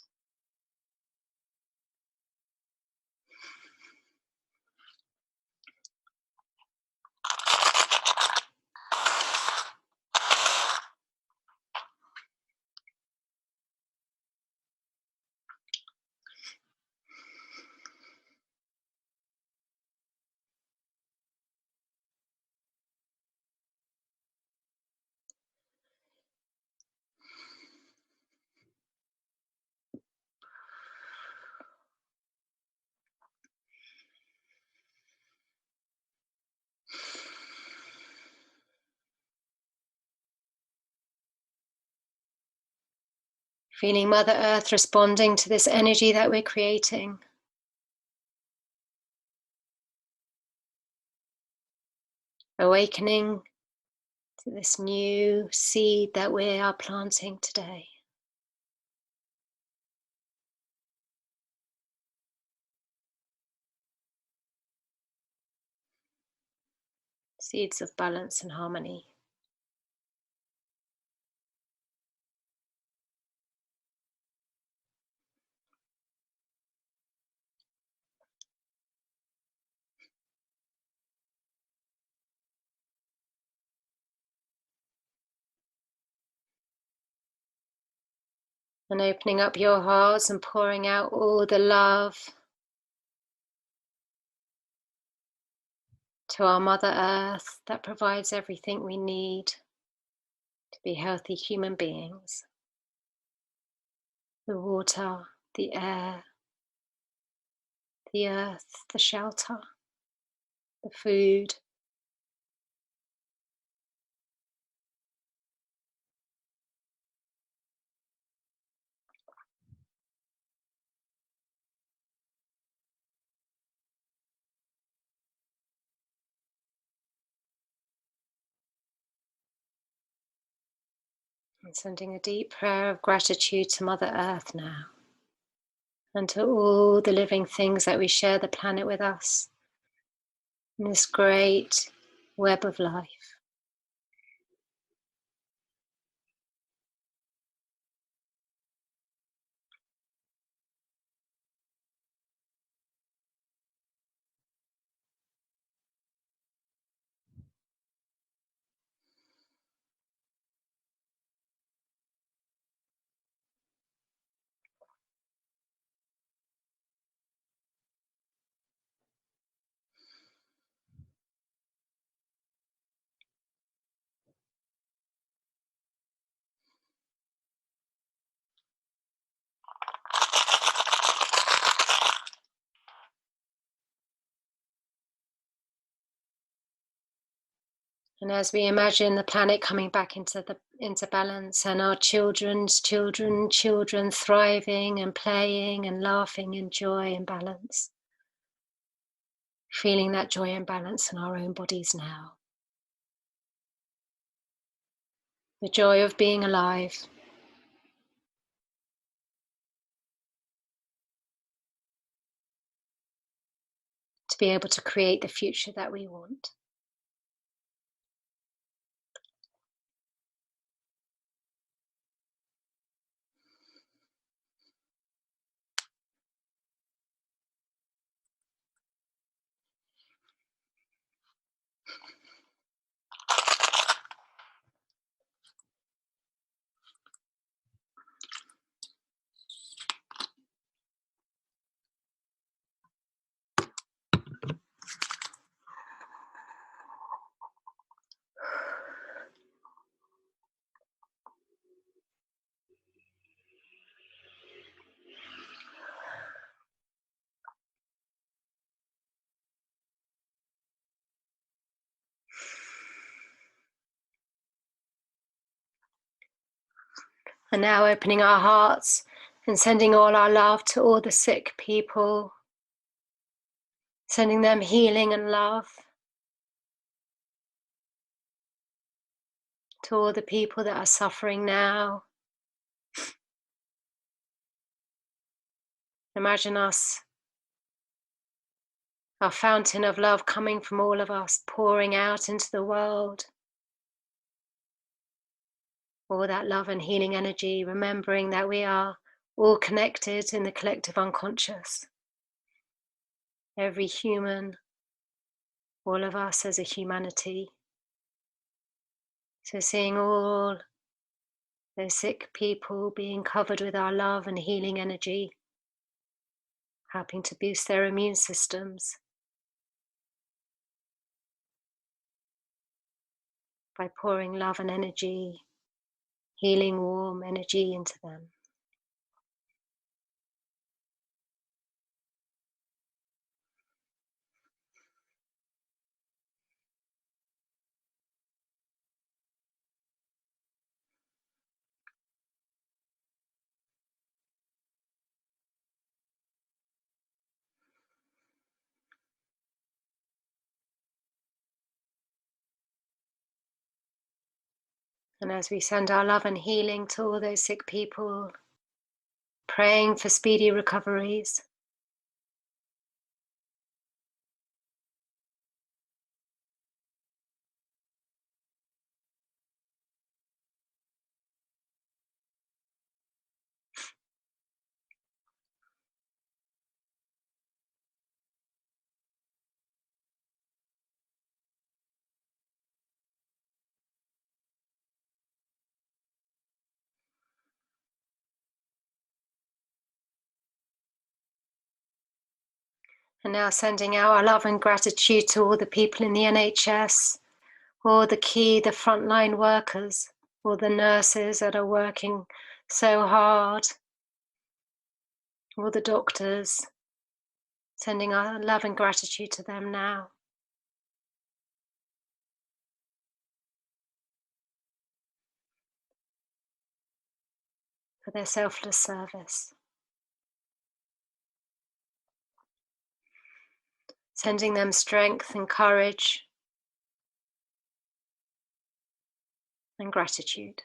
Feeling Mother Earth responding to this energy that we're creating. Awakening to this new seed that we are planting today. Seeds of balance and harmony. And opening up your hearts and pouring out all the love to our Mother Earth that provides everything we need to be healthy human beings. The water, the air, the earth, the shelter, the food. And sending a deep prayer of gratitude to Mother Earth now, and to all the living things that we share the planet with us in this great web of life. And as we imagine the planet coming back into balance, and our children's children thriving and playing and laughing in joy and balance, feeling that joy and balance in our own bodies now. The joy of being alive. To be able to create the future that we want. And now opening our hearts and sending all our love to all the sick people, sending them healing and love. To all the people that are suffering now. Imagine us, our fountain of love coming from all of us, pouring out into the world. All that love and healing energy, remembering that we are all connected in the collective unconscious. Every human, all of us as a humanity. So seeing all those sick people being covered with our love and healing energy, helping to boost their immune systems by pouring love and energy, healing warm energy into them. And as we send our love and healing to all those sick people, praying for speedy recoveries, and now sending out our love and gratitude to all the people in the NHS, all the frontline workers, all the nurses that are working so hard, all the doctors, sending our love and gratitude to them now. For their selfless service. Sending them strength and courage and gratitude.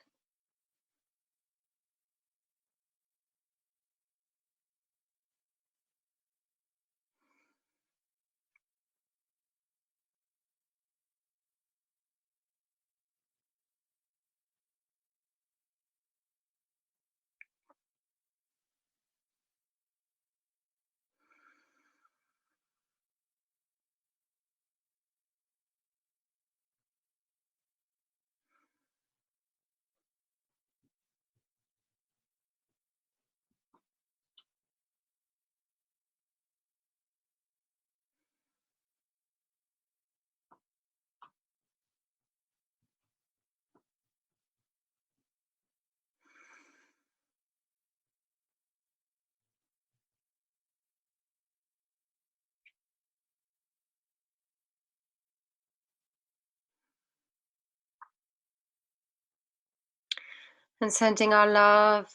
And sending our love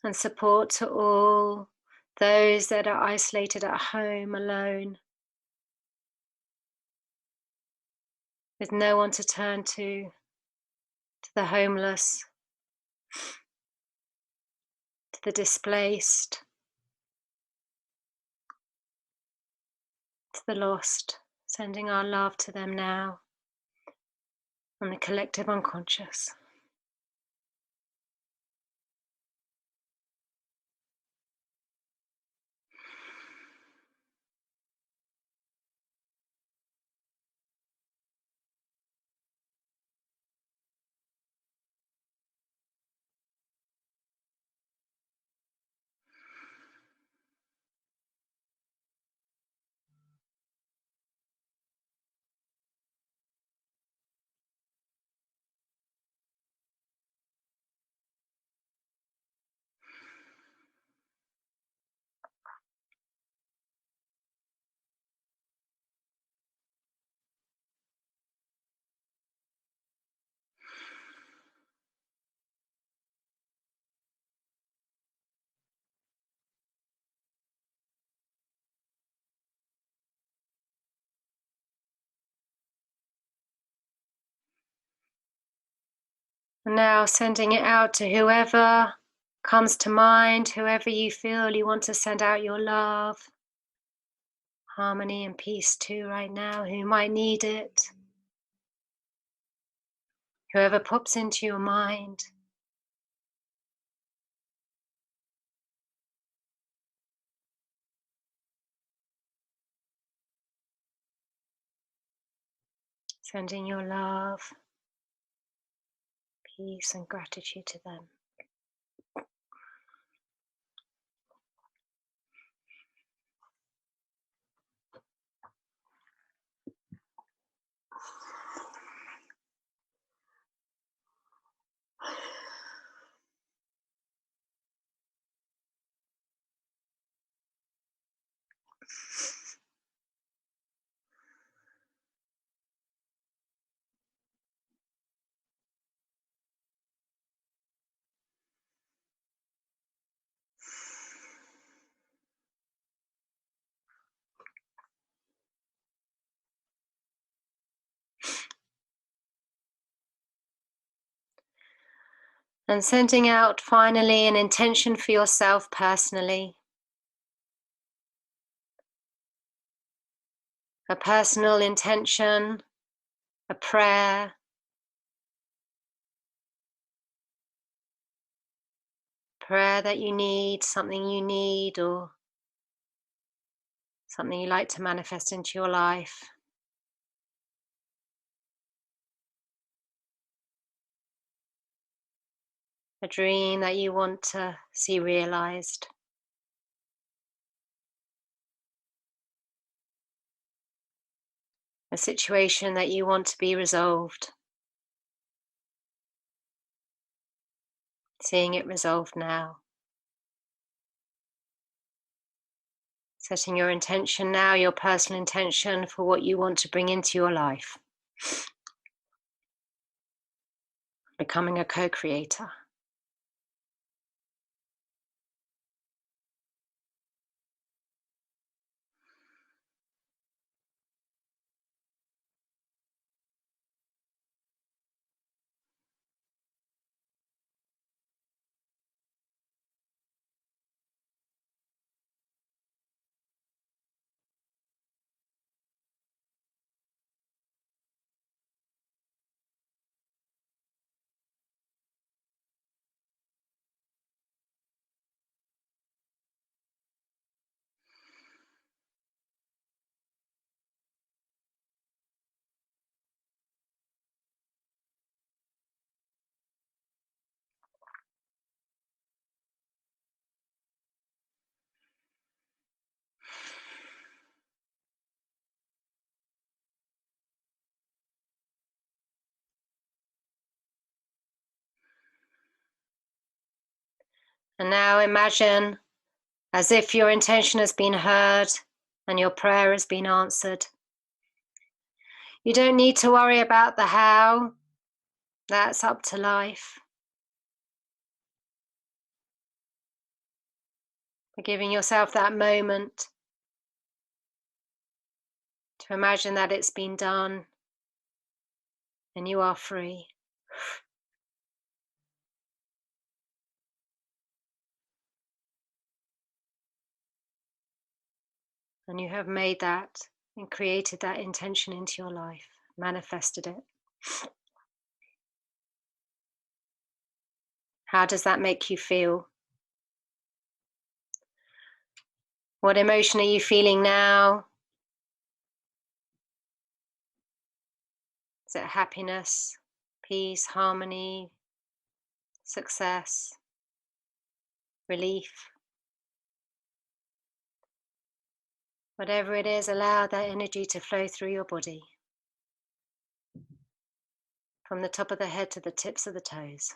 and support to all those that are isolated at home alone, with no one to turn to the homeless, to the displaced, to the lost, sending our love to them now and the collective unconscious. And now sending it out to whoever comes to mind, whoever you feel you want to send out your love, harmony and peace to right now, who might need it. Whoever pops into your mind. Sending your love, peace and gratitude to them. And sending out finally an intention for yourself personally. A personal intention, a prayer, that you need, something you need, or something you like to manifest into your life. A dream that you want to see realized. A situation that you want to be resolved. Seeing it resolved now. Setting your intention now, your personal intention for what you want to bring into your life. Becoming a co-creator. And now imagine as if your intention has been heard and your prayer has been answered. You don't need to worry about the how. That's up to life. But giving yourself that moment to imagine that it's been done and you are free. And you have made that and created that intention into your life, manifested it. How does that make you feel? What emotion are you feeling now? Is it happiness, peace, harmony, success, relief? Whatever it is, allow that energy to flow through your body, from the top of the head to the tips of the toes.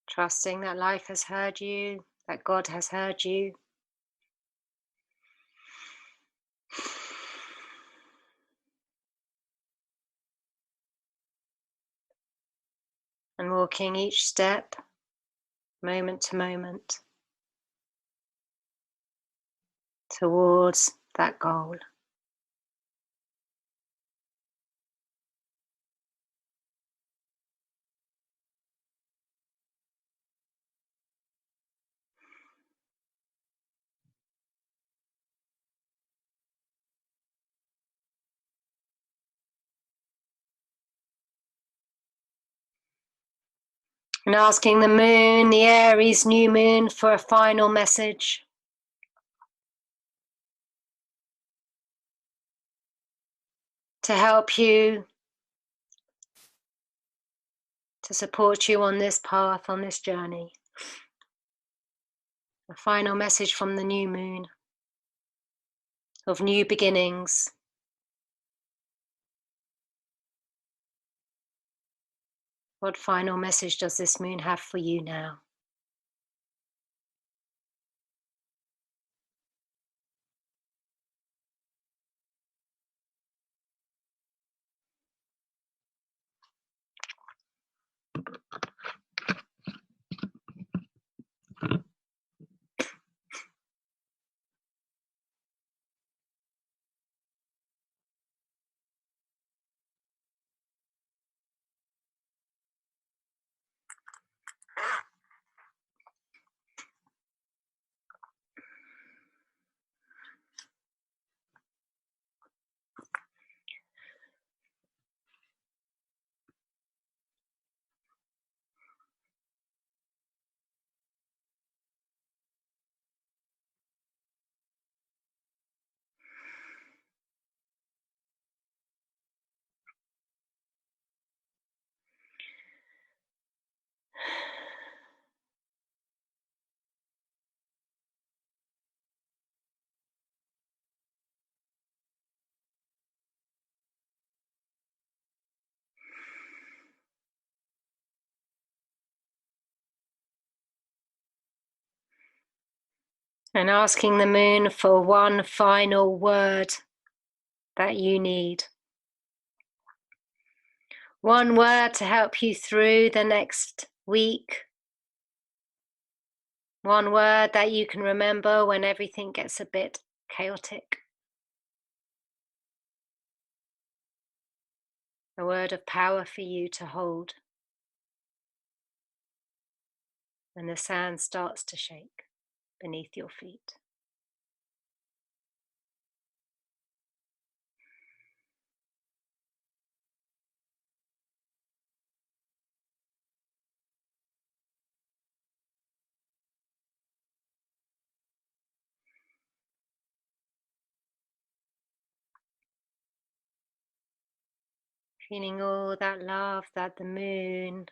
Trusting that life has heard you, that God has heard you. And walking each step, moment to moment, towards that goal. And asking the moon, the Aries new moon, for a final message. To help you, to support you on this path, on this journey. A final message from the new moon of new beginnings. What final message does this moon have for you now? And asking the moon for one final word that you need. One word to help you through the next week. One word that you can remember when everything gets a bit chaotic. A word of power for you to hold when the sand starts to shake beneath your feet. Feeling all that love that the moon,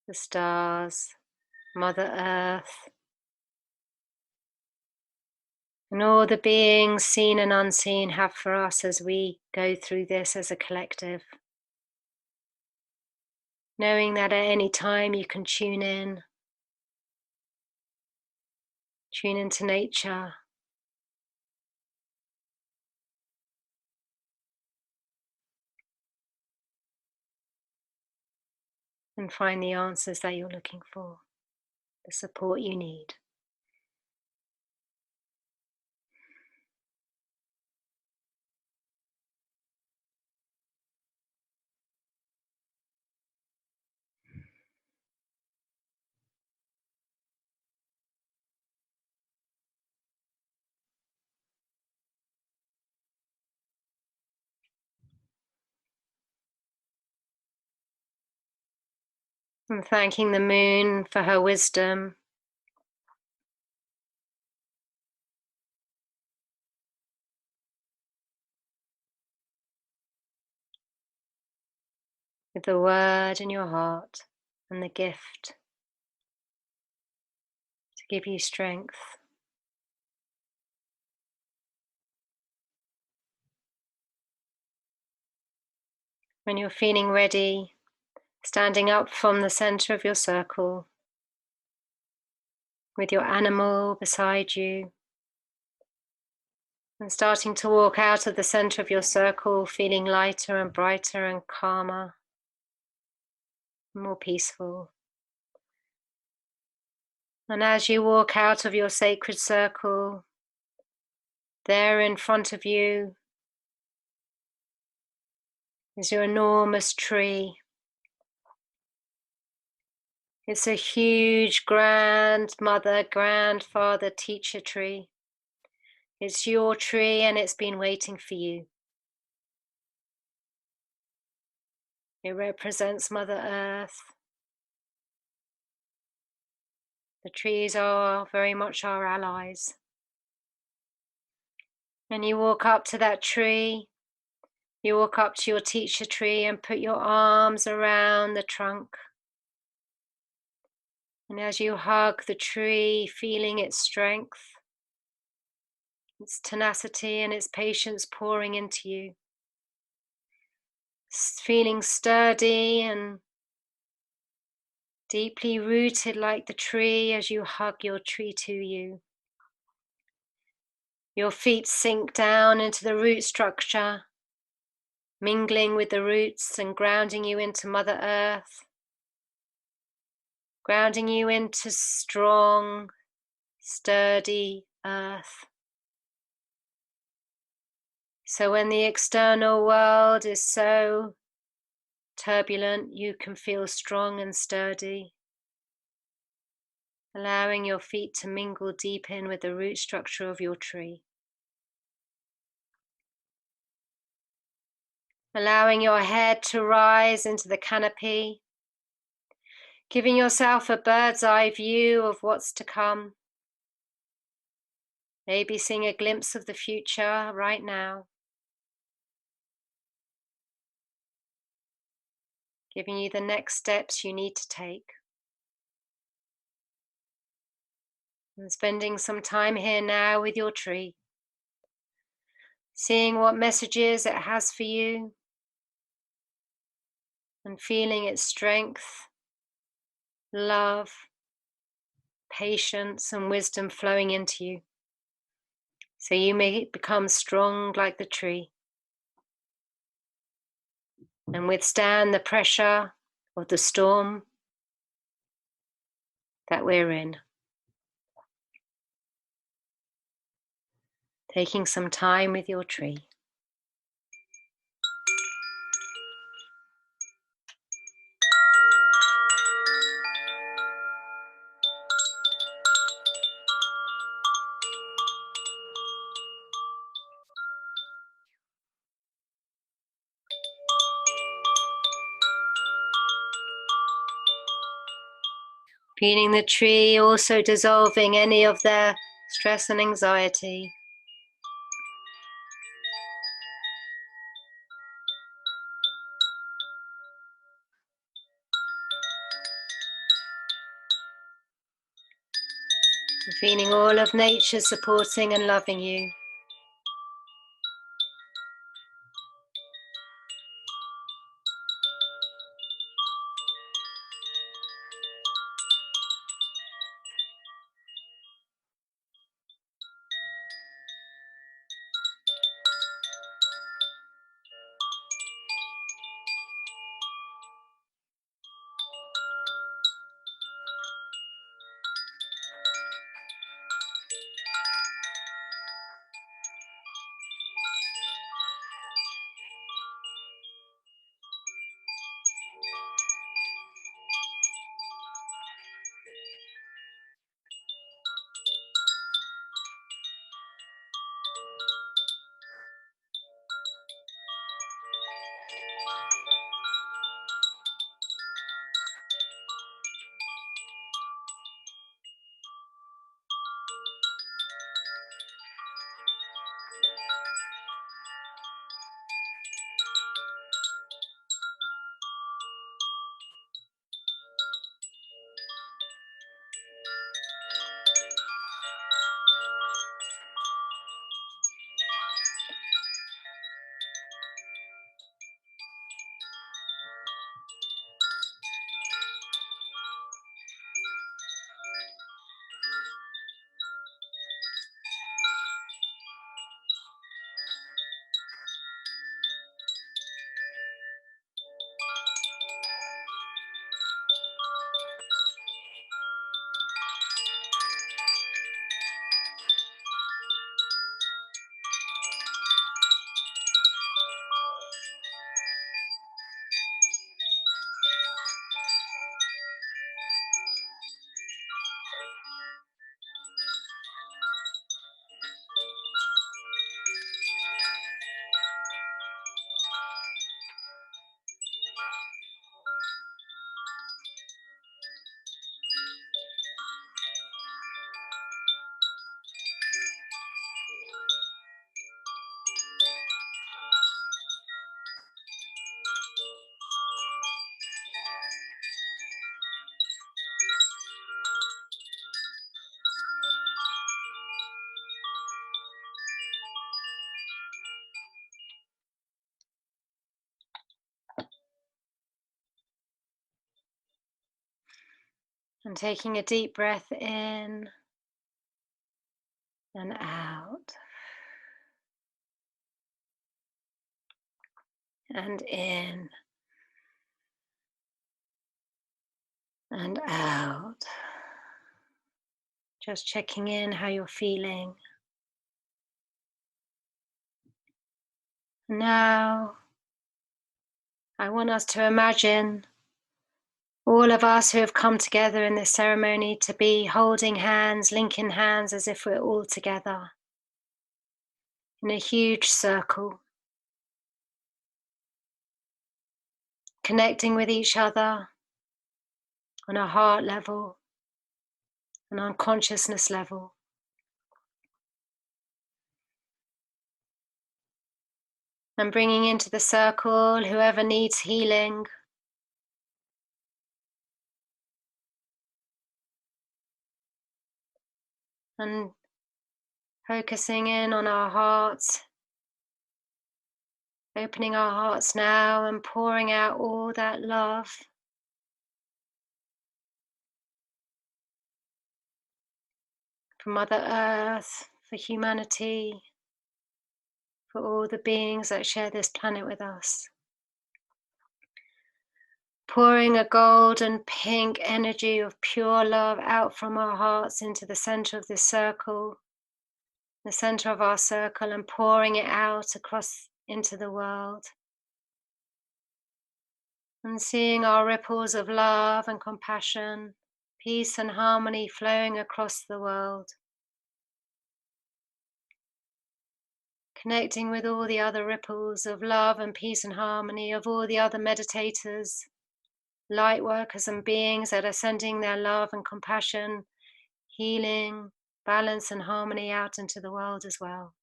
the stars, Mother Earth, and all the beings seen and unseen have for us as we go through this as a collective. Knowing that at any time you can tune into nature, and find the answers that you're looking for, the support you need. And thanking the moon for her wisdom, with the word in your heart and the gift to give you strength. When you're feeling ready, standing up from the center of your circle with your animal beside you, and starting to walk out of the center of your circle, feeling lighter and brighter and calmer, more peaceful. And as you walk out of your sacred circle, there in front of you is your enormous tree. It's a huge grandmother, grandfather, teacher tree. It's your tree and it's been waiting for you. It represents Mother Earth. The trees are very much our allies. And you walk up to that tree, you walk up to your teacher tree and put your arms around the trunk. And as you hug the tree, feeling its strength, its tenacity and its patience pouring into you, feeling sturdy and Deeply rooted like the tree as you hug your tree to you. Your feet sink down into the root structure, mingling with the roots and grounding you into Mother Earth, grounding you into strong, sturdy earth. So when the external world is so turbulent, you can feel strong and sturdy, allowing your feet to mingle deep in with the root structure of your tree. Allowing your head to rise into the canopy, giving yourself a bird's eye view of what's to come. Maybe seeing a glimpse of the future right now. Giving you the next steps you need to take. And spending some time here now with your tree. Seeing what messages it has for you. And feeling its strength, love, patience, and wisdom flowing into you. So you may become strong like the tree. And withstand the pressure of the storm that we're in. Taking some time with your tree. Feeling the tree also dissolving any of their stress and anxiety. And feeling all of nature supporting and loving you. And taking a deep breath in and out, and in and out. Just checking in how you're feeling. Now, I want us to imagine all of us who have come together in this ceremony to be holding hands, linking hands as if we're all together in a huge circle, connecting with each other on a heart level and on consciousness level. And bringing into the circle whoever needs healing, and focusing in on our hearts, opening our hearts now and pouring out all that love for Mother Earth, for humanity, for all the beings that share this planet with us. Pouring a golden pink energy of pure love out from our hearts into the center of this circle, the center of our circle, and pouring it out across into the world. And seeing our ripples of love and compassion, peace and harmony flowing across the world. Connecting with all the other ripples of love and peace and harmony of all the other meditators, light workers and beings that are sending their love and compassion, healing, balance and harmony out into the world as well.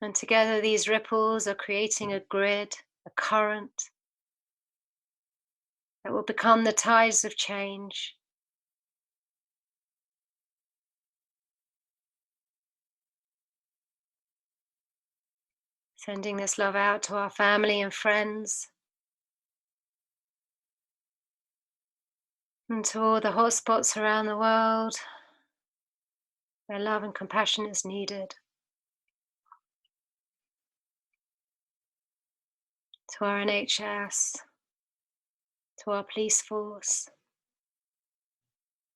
And together these ripples are creating a grid, a current that will become the tides of change. Sending this love out to our family and friends, and to all the hotspots around the world where love and compassion is needed. To our NHS, to our police force,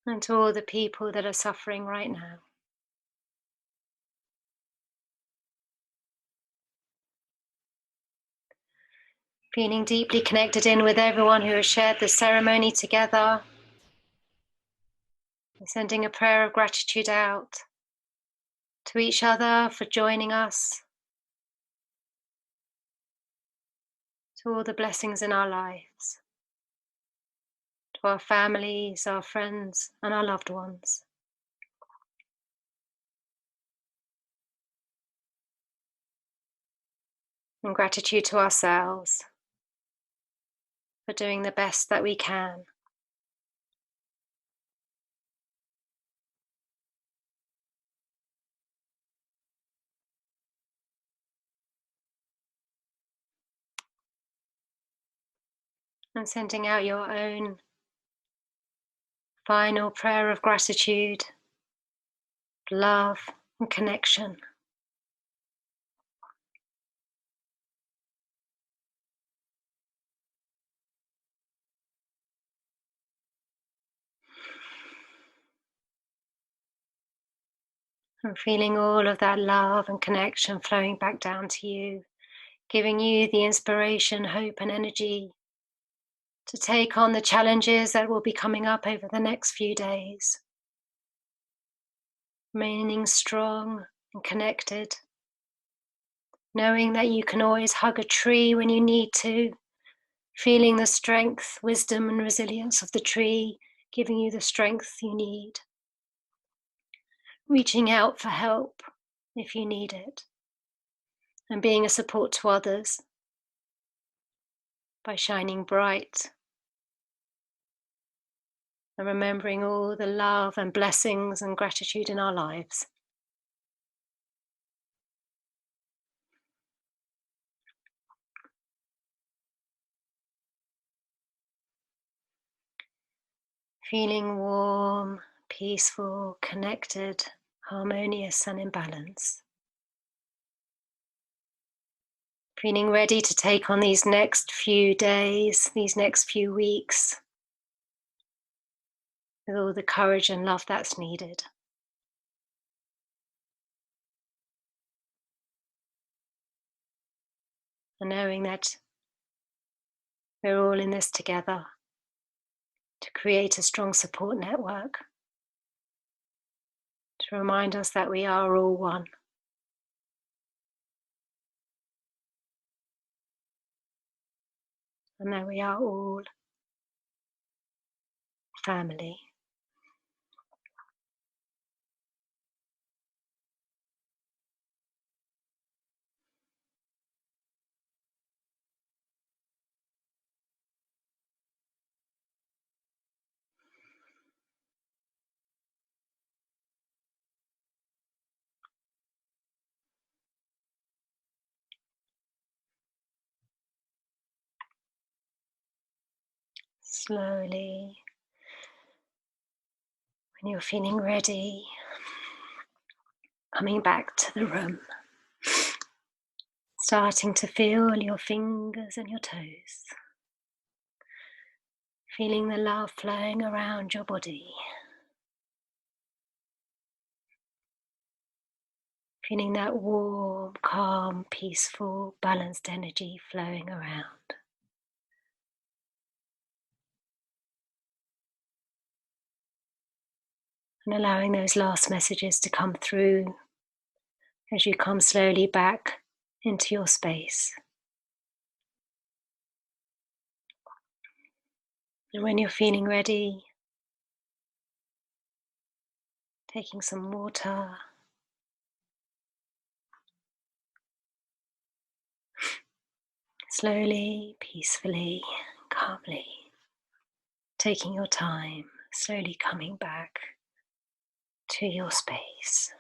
and to all the people that are suffering right now. Feeling deeply connected in with everyone who has shared this ceremony together. And sending a prayer of gratitude out to each other for joining us, to all the blessings in our lives, to our families, our friends, and our loved ones. And gratitude to ourselves for doing the best that we can. And sending out your own final prayer of gratitude, love, and connection. And feeling all of that love and connection flowing back down to you, giving you the inspiration, hope, and energy to take on the challenges that will be coming up over the next few days. Remaining strong and connected, knowing that you can always hug a tree when you need to, feeling the strength, wisdom, and resilience of the tree, giving you the strength you need. Reaching out for help if you need it, and being a support to others by shining bright and remembering all the love and blessings and gratitude in our lives. Feeling warm, peaceful, connected, harmonious and in balance. Feeling ready to take on these next few days, these next few weeks, with all the courage and love that's needed. And knowing that we're all in this together to create a strong support network, to remind us that we are all one. And that we are all family. Slowly, when you're feeling ready, coming back to the room, starting to feel your fingers and your toes, feeling the love flowing around your body, feeling that warm, calm, peaceful, balanced energy flowing around. And allowing those last messages to come through as you come slowly back into your space. And when you're feeling ready, taking some water, slowly, peacefully, calmly, taking your time, slowly coming back to your space.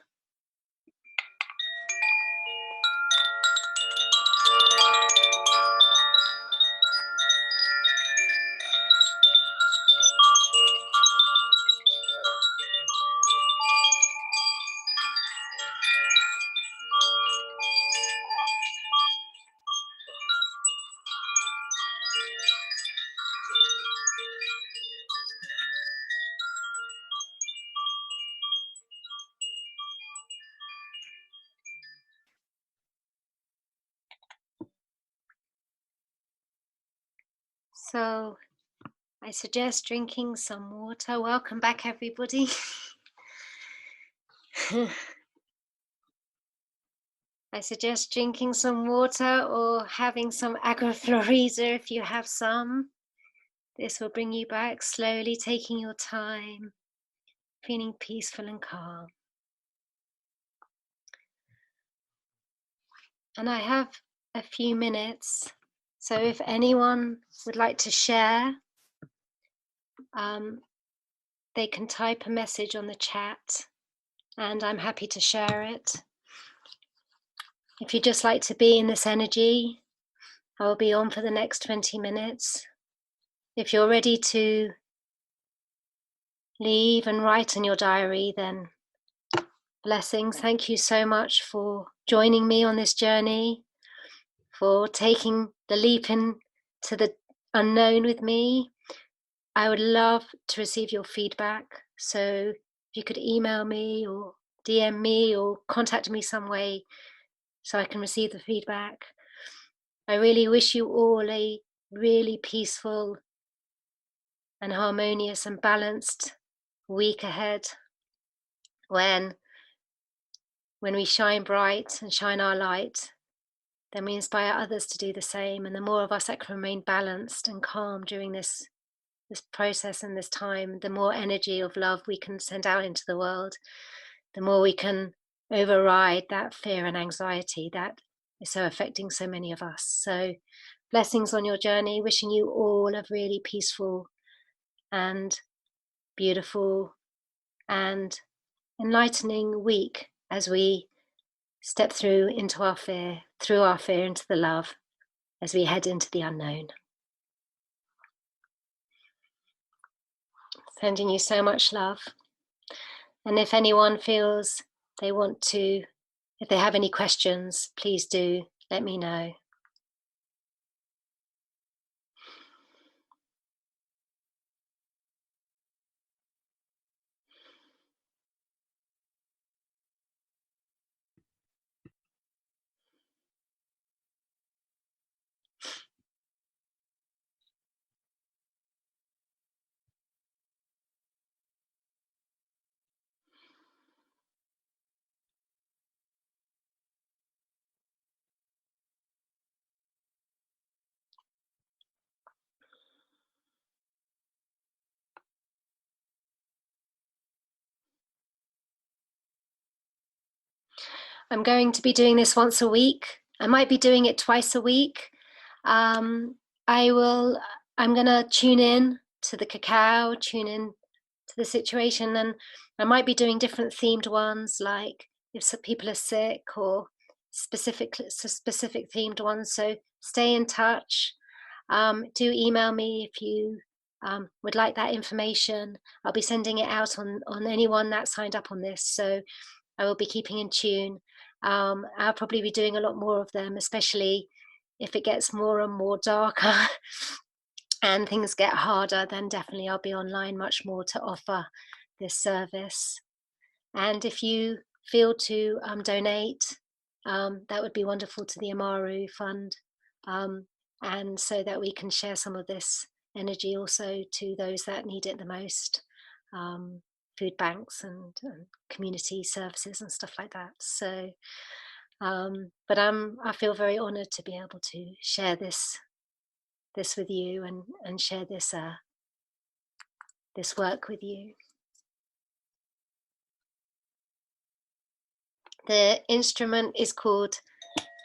So I suggest drinking some water. Welcome back, everybody. I suggest drinking some water or having some agua florida if you have some. This will bring you back slowly, taking your time, feeling peaceful and calm. And I have a few minutes, so if anyone would like to share, they can type a message on the chat and I'm happy to share it. If you'd just like to be in this energy, I will be on for the next 20 minutes. If you're ready to leave and write in your diary, then blessings. Thank you so much for joining me on this journey, for taking the leap into the unknown with me. I would love to receive your feedback. So if you could email me or DM me or contact me some way so I can receive the feedback. I really wish you all a really peaceful and harmonious and balanced week ahead, when we shine bright and shine our light, then we inspire others to do the same. And the more of us that can remain balanced and calm during this process and this time, the more energy of love we can send out into the world, the more we can override that fear and anxiety that is so affecting so many of us. So blessings on your journey, wishing you all a really peaceful and beautiful and enlightening week as we step through our fear into the love, as we head into the unknown. Sending you so much love. And if anyone feels they want to, if they have any questions, please do let me know. I'm going to be doing this once a week. I might be doing it twice a week. I will, I'm going to tune in to the cacao, tune in to the situation, and I might be doing different themed ones, like if some people are sick, or specific themed ones. So stay in touch. Do email me if you would like that information. I'll be sending it out on anyone that signed up on this, so I will be keeping in tune. I'll probably be doing a lot more of them, especially if it gets more and more darker and things get harder, then definitely I'll be online much more to offer this service. And if you feel to donate, that would be wonderful, to the Amaru Fund, and so that we can share some of this energy also to those that need it the most, food banks and community services and stuff like that. So but I feel very honored to be able to share this with you, and share this this work with you. The instrument is called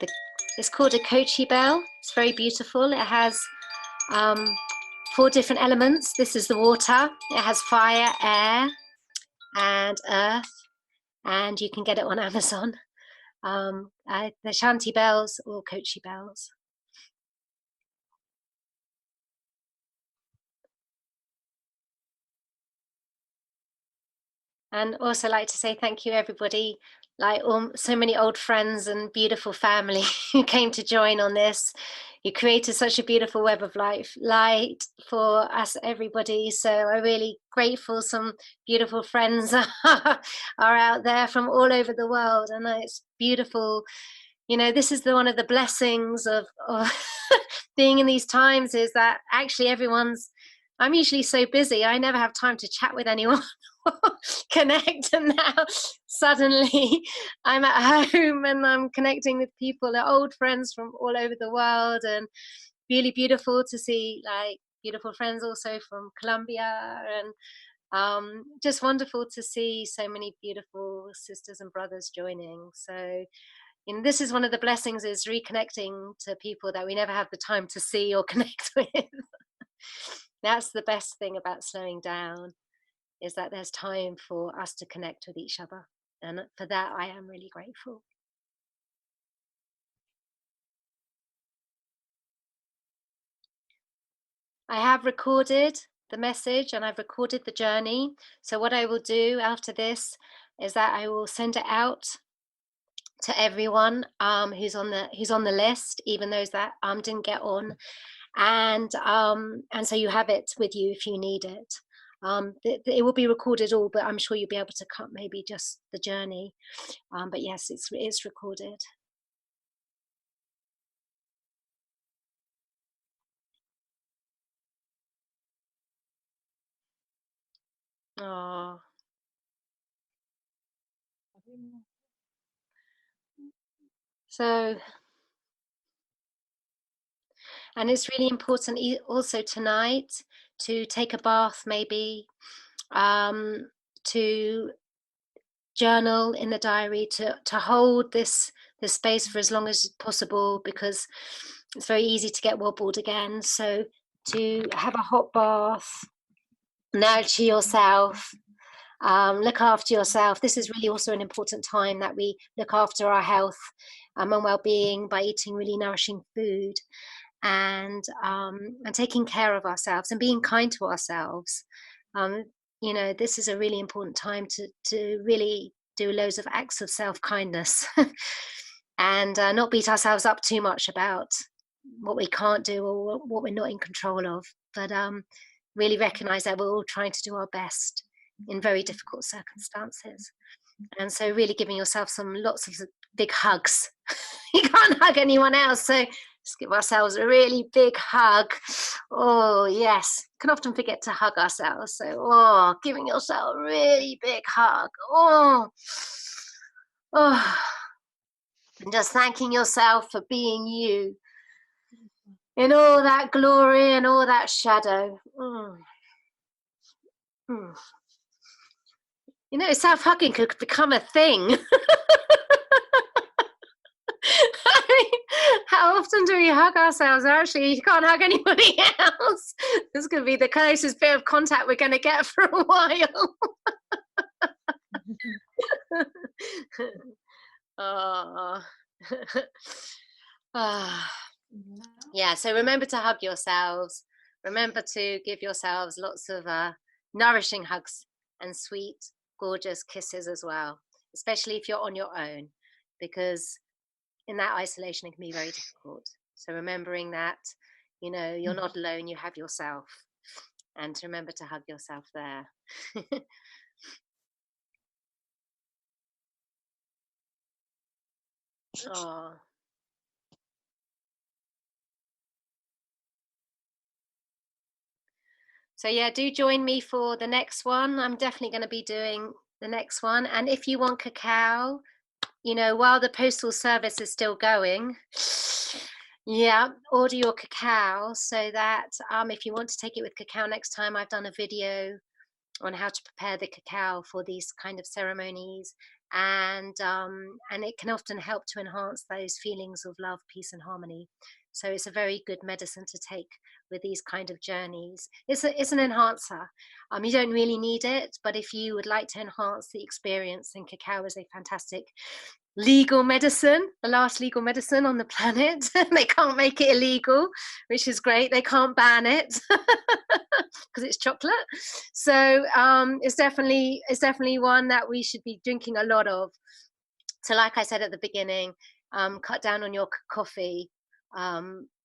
a Kochi bell. It's very beautiful. It has 4 different elements. This is the water. It has fire, air, and earth, and you can get it on Amazon. The Shanti bells or Kochi bells. And also like to say thank you, everybody, like so many old friends and beautiful family who came to join on this. You created such a beautiful web of light for us, everybody. So I'm really grateful. Some beautiful friends are out there from all over the world, and it's beautiful. You know, this is one of the blessings of being in these times, is that actually I'm usually so busy, I never have time to chat with anyone. Connect, and now suddenly I'm at home and I'm connecting with people, old friends from all over the world, and really beautiful to see like beautiful friends also from Colombia, and just wonderful to see so many beautiful sisters and brothers joining. So this is one of the blessings, is reconnecting to people that we never have the time to see or connect with. That's the best thing about slowing down, is that there's time for us to connect with each other. And for that, I am really grateful. I have recorded the message and I've recorded the journey. So what I will do after this is that I will send it out to everyone who's on the list, even those that didn't get on, and so you have it with you if you need it. It will be recorded all, but I'm sure you'll be able to cut maybe just the journey. But yes, it's recorded. Oh. So, and it's really important also tonight to take a bath, maybe, to journal in the diary, to hold this space for as long as possible, because it's very easy to get wobbled again. So to have a hot bath, nurture yourself, look after yourself. This is really also an important time that we look after our health and well-being by eating really nourishing food, and taking care of ourselves and being kind to ourselves. you know, this is a really important time to really do loads of acts of self-kindness and not beat ourselves up too much about what we can't do or what we're not in control of, but really recognize that we're all trying to do our best in very difficult circumstances. And so really giving yourself lots of big hugs. You can't hug anyone else, so just give ourselves a really big hug. Oh yes, can often forget to hug ourselves, so giving yourself a really big hug. Oh, and just thanking yourself for being you in all that glory and all that shadow. You know, self-hugging could become a thing. I mean, how often do we hug ourselves? Actually, you can't hug anybody else. This could be the closest bit of contact we're going to get for a while. Yeah, so remember to hug yourselves. Remember to give yourselves lots of nourishing hugs and sweet, gorgeous kisses as well, especially if you're on your own, because in that isolation it can be very difficult. So remembering that, you know, you're not alone, you have yourself, and to remember to hug yourself there. Oh. So yeah, do join me for the next one. I'm definitely going to be doing the next one. And if you want cacao, you know, while the postal service is still going, yeah, order your cacao so that if you want to take it with cacao next time, I've done a video on how to prepare the cacao for these kind of ceremonies, and it can often help to enhance those feelings of love, peace and harmony. So it's a very good medicine to take with these kind of journeys. It's an enhancer. You don't really need it, but if you would like to enhance the experience, then cacao is a fantastic legal medicine, the last legal medicine on the planet. They can't make it illegal, which is great. They can't ban it because it's chocolate. So it's definitely one that we should be drinking a lot of. So like I said at the beginning, cut down on your coffee,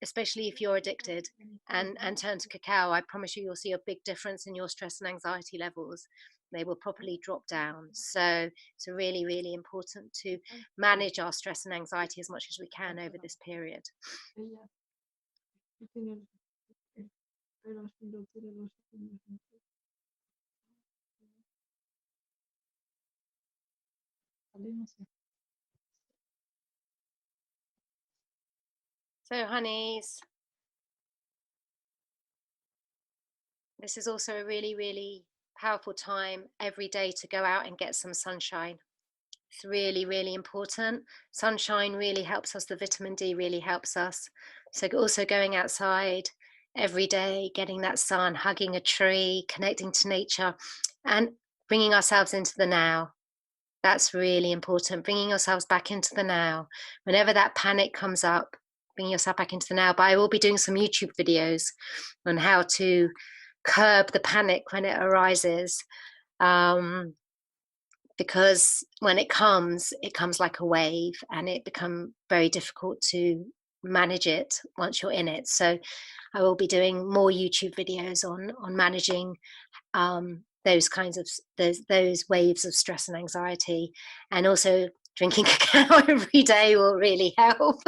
especially if you're addicted, and turn to cacao. I promise you'll see a big difference in your stress and anxiety levels. They will properly drop down. So it's really, really important to manage our stress and anxiety as much as we can over this period. So honeys, this is also a really, really powerful time every day to go out and get some sunshine. It's really, really important. Sunshine really helps us. The vitamin D really helps us. So also going outside every day, getting that sun, hugging a tree, connecting to nature, and bringing ourselves into the now. That's really important. Bringing yourselves back into the now. Whenever that panic comes up, bring yourself back into the now. But I will be doing some YouTube videos on how to curb the panic when it arises. Because when it comes like a wave, and it becomes very difficult to manage it once you're in it. So I will be doing more YouTube videos on managing those kinds of those waves of stress and anxiety, and also drinking cacao every day will really help.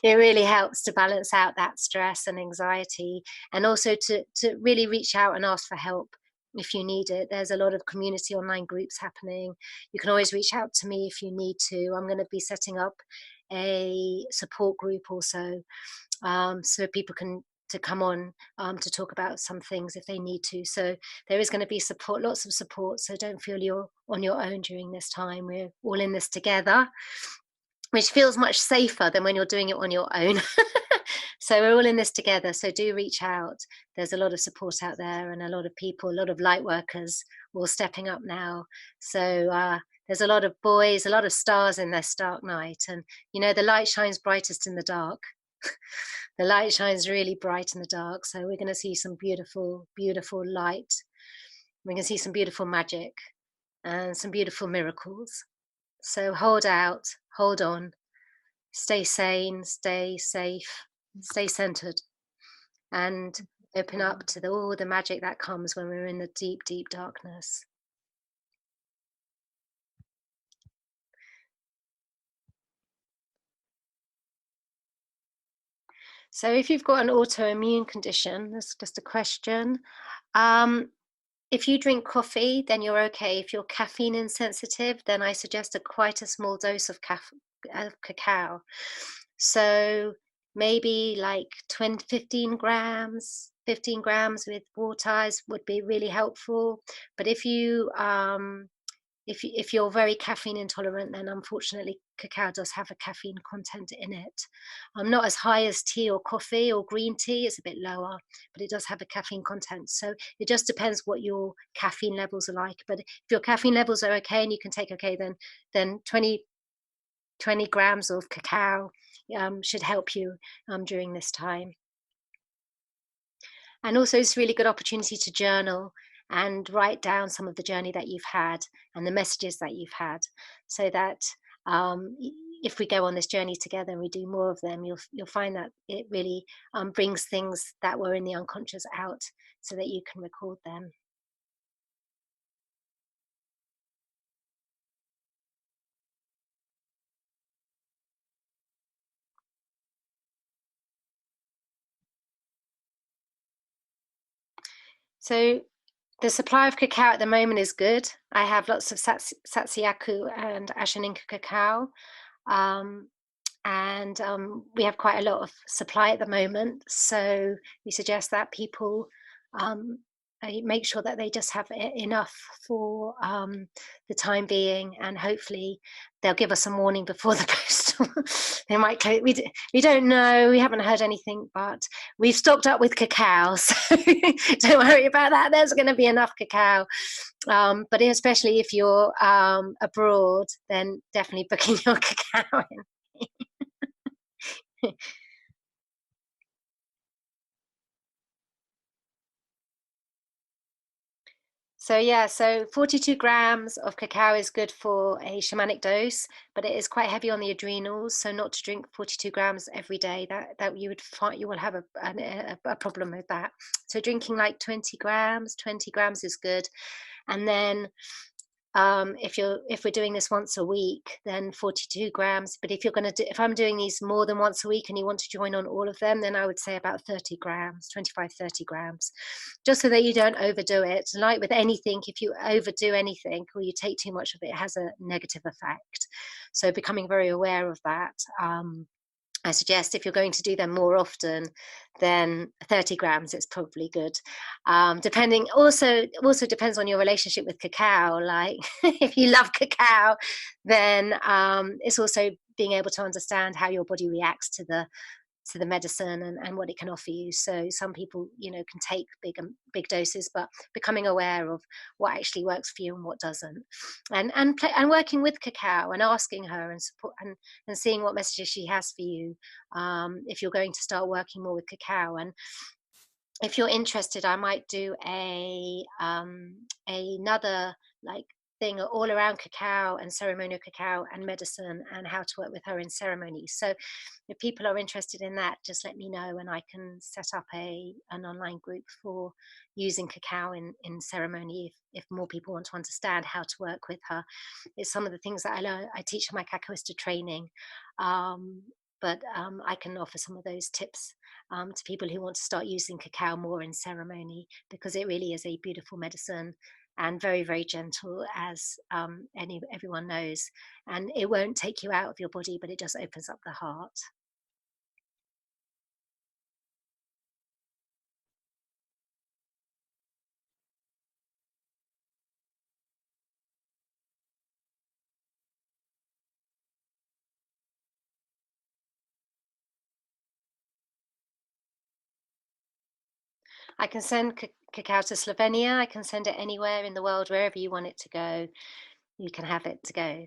It really helps to balance out that stress and anxiety, and also to really reach out and ask for help if you need it. There's a lot of community online groups happening. You can always reach out to me if you need to. I'm going to be setting up a support group also, so people can to come on to talk about some things if they need to. So there is going to be support, lots of support. So don't feel you're on your own during this time. We're all in this together, which feels much safer than when you're doing it on your own. So we're all in this together. So do reach out. There's a lot of support out there, and a lot of people, a lot of light workers all stepping up now. So there's a lot of boys, a lot of stars in this dark night. And, you know, the light shines brightest in the dark. The light shines really bright in the dark. So we're going to see some beautiful, beautiful light We can see some beautiful magic and some beautiful miracles. So hold out, hold on, stay sane, stay safe, stay centered, and open up to all the magic that comes when we're in the deep, deep darkness. So if you've got an autoimmune condition, that's just a question. If you drink coffee, then you're okay. If you're caffeine insensitive, then I suggest quite a small dose of cacao. So maybe like 20, 15 grams, 15 grams with water would be really helpful. But if you're very caffeine intolerant, then unfortunately cacao does have a caffeine content in it. Not as high as tea or coffee or green tea, it's a bit lower, but it does have a caffeine content. So it just depends what your caffeine levels are like. But if your caffeine levels are okay and you can take okay, then 20 grams of cacao should help you during this time. And also it's a really good opportunity to journal and write down some of the journey that you've had and the messages that you've had, so that if we go on this journey together and we do more of them, you'll find that it really brings things that were in the unconscious out so that you can record them. So the supply of cacao at the moment is good. I have lots of satsiaku and ashaninka cacao. And we have quite a lot of supply at the moment, so we suggest that people make sure that they just have enough for the time being, and hopefully they'll give us a warning before the post. They might close. We don't know, we haven't heard anything, but we've stocked up with cacao, so don't worry about that. There's going to be enough cacao, but especially if you're abroad, then definitely booking your cacao in. So 42 grams of cacao is good for a shamanic dose, but it is quite heavy on the adrenals, so not to drink 42 grams every day. That you would find you will have a problem with that. So drinking like 20 grams is good, and then if we're doing this once a week, then 42 grams. But if I'm doing these more than once a week and you want to join on all of them, then I would say about 30 grams, 25, 30 grams, just so that you don't overdo it. Like with anything, if you overdo anything or you take too much of it, it has a negative effect. So becoming very aware of that. I suggest if you're going to do them more often, then 30 grams is probably good. Depending, also depends on your relationship with cacao. Like if you love cacao, then it's also being able to understand how your body reacts to the medicine and what it can offer you. So some people, can take big doses, but becoming aware of what actually works for you and what doesn't, and working with cacao and asking her and support and seeing what messages she has for you, if you're going to start working more with cacao. And if you're interested, I might do another like thing all around cacao and ceremonial cacao and medicine and how to work with her in ceremony. So if people are interested in that, just let me know and I can set up an online group for using cacao in ceremony if more people want to understand how to work with her. It's some of the things that I learn. I teach my cacaoista training, but I can offer some of those tips to people who want to start using cacao more in ceremony, because it really is a beautiful medicine and very, very gentle, as everyone knows. And it won't take you out of your body, but it just opens up the heart. I can send cacao to Slovenia. I can send it anywhere in the world, wherever you want it to go. You can have it to go.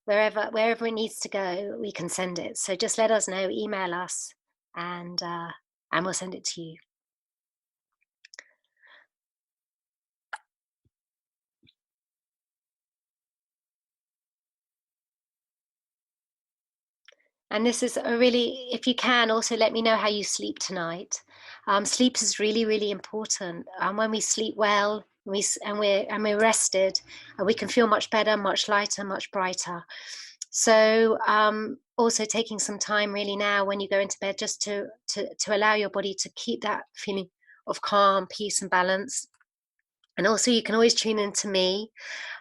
Wherever it needs to go, we can send it. So just let us know, email us, and we'll send it to you. And this is a really, if you can, also let me know how you sleep tonight. Sleep is really, really important. When we sleep well, we're rested, we can feel much better, much lighter, much brighter. So also taking some time really now when you go into bed, just to allow your body to keep that feeling of calm, peace, and balance. And also, you can always tune into me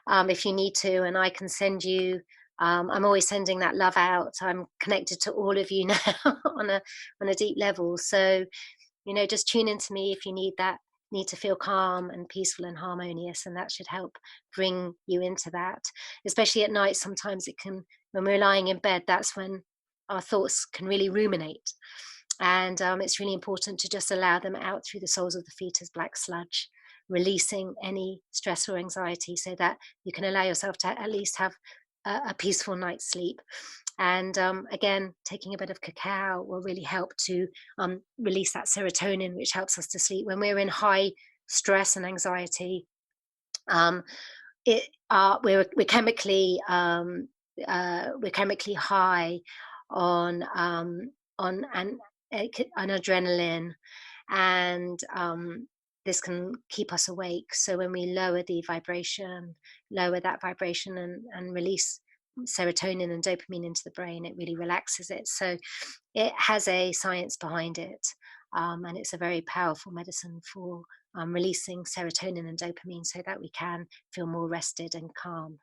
if you need to, and I can send you. I'm always sending that love out. I'm connected to all of you now on a deep level. So just tune into me if you need to feel calm and peaceful and harmonious, and that should help bring you into that. Especially at night, sometimes it can, when we're lying in bed, that's when our thoughts can really ruminate. And it's really important to just allow them out through the soles of the feet as black sludge, releasing any stress or anxiety, so that you can allow yourself to at least have a peaceful night's sleep. And again, taking a bit of cacao will really help to release that serotonin, which helps us to sleep. When we're in high stress and anxiety, we're chemically high on on adrenaline, and this can keep us awake. So when we lower that vibration, and release serotonin and dopamine into the brain, it really relaxes it. So it has a science behind it, and it's a very powerful medicine for releasing serotonin and dopamine, so that we can feel more rested and calm.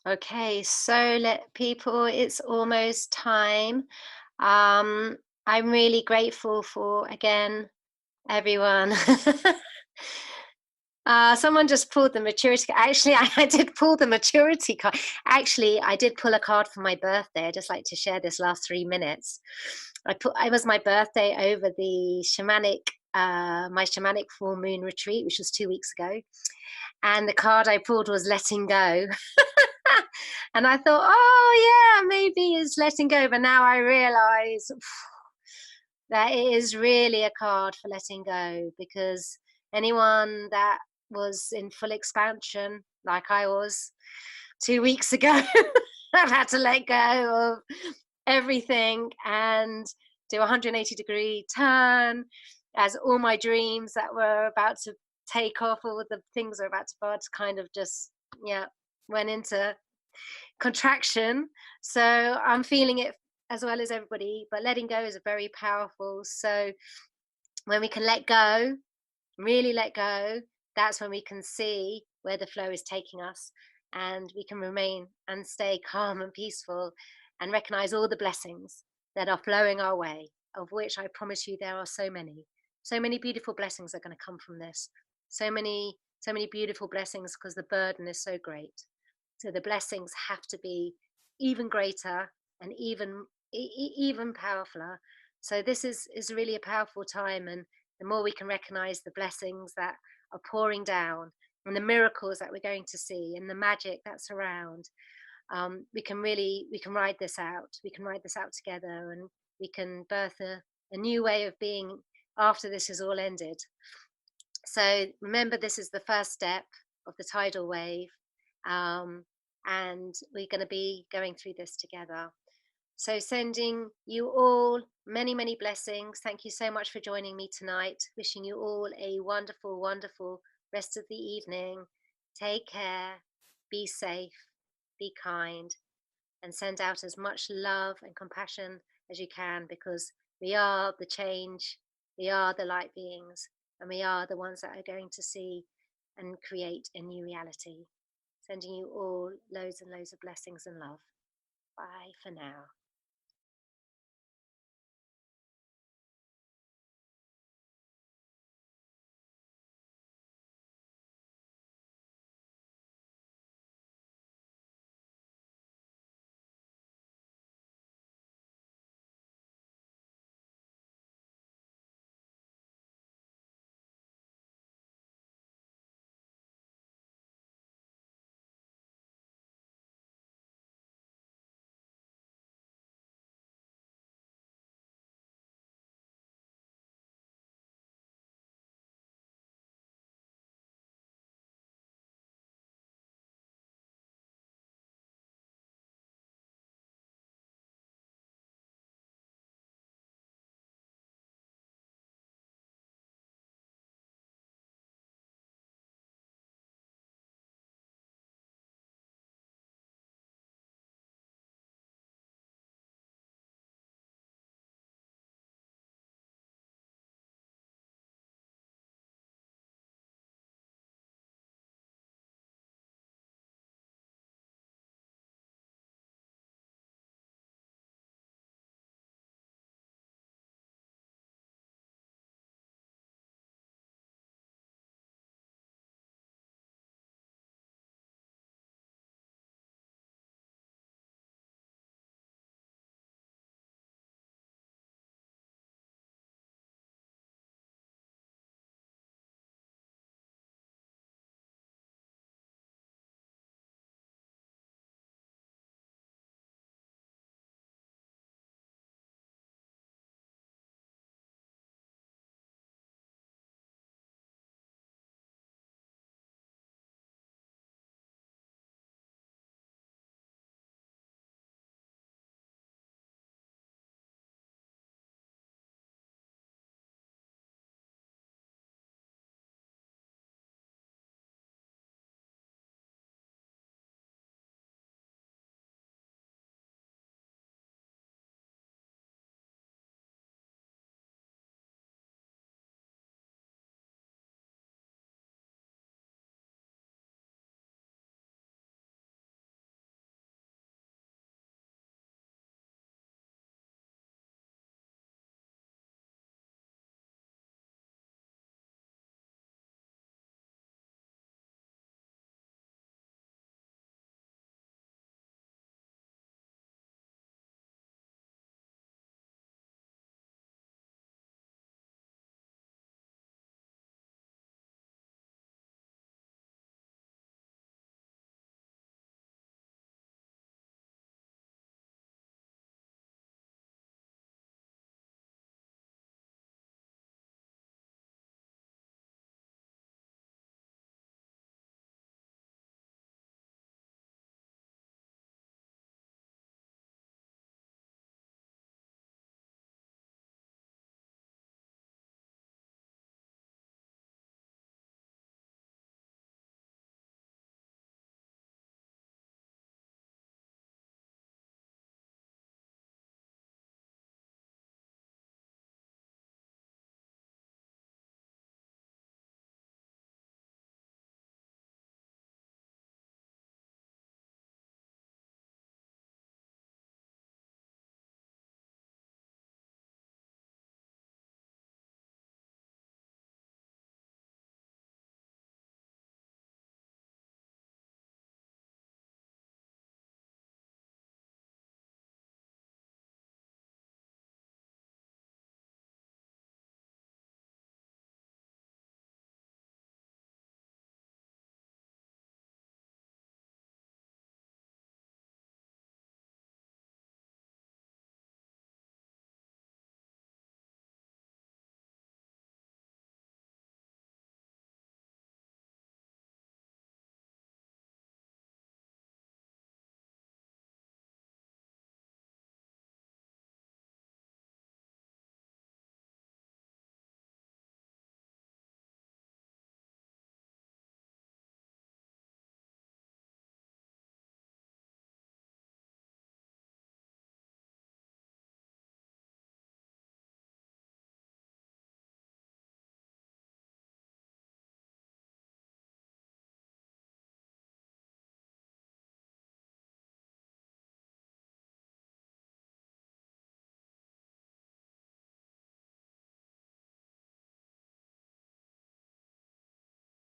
Okay, so it's almost time. I'm really grateful for, again, everyone. Someone just pulled the maturity. Actually, I did pull the maturity card. Actually, I did pull a card for my birthday. I just like to share this last 3 minutes. It was my birthday over the my shamanic full moon retreat, which was 2 weeks ago. And the card I pulled was letting go. And I thought, oh yeah, maybe it's letting go. But now I realize that it is really a card for letting go, because anyone that was in full expansion, like I was 2 weeks ago, I've had to let go of everything and do a 180-degree turn, as all my dreams that were about to take off, all the things are about to bud, kind of just, yeah, went into contraction. So I'm feeling it as well as everybody, but letting go is very powerful. So when we can let go, really let go, that's when we can see where the flow is taking us, and we can remain and stay calm and peaceful, and recognize all the blessings that are flowing our way, of which I promise you there are so many. So many beautiful blessings are going to come from this. So many beautiful blessings, because the burden is so great. So the blessings have to be even greater and even powerfuler. So this is really a powerful time, and the more we can recognize the blessings that are pouring down, and the miracles that we're going to see, and the magic that's around, we can ride this out. We can ride this out together, and we can birth a new way of being after this is all ended. So remember, this is the first step of the tidal wave, and we're going to be going through this together. So sending you all many, many blessings. Thank you so much for joining me tonight. Wishing you all a wonderful, wonderful rest of the evening. Take care, be safe, be kind, and send out as much love and compassion as you can, because we are the change, we are the light beings, and we are the ones that are going to see and create a new reality. Sending you all loads and loads of blessings and love. Bye for now.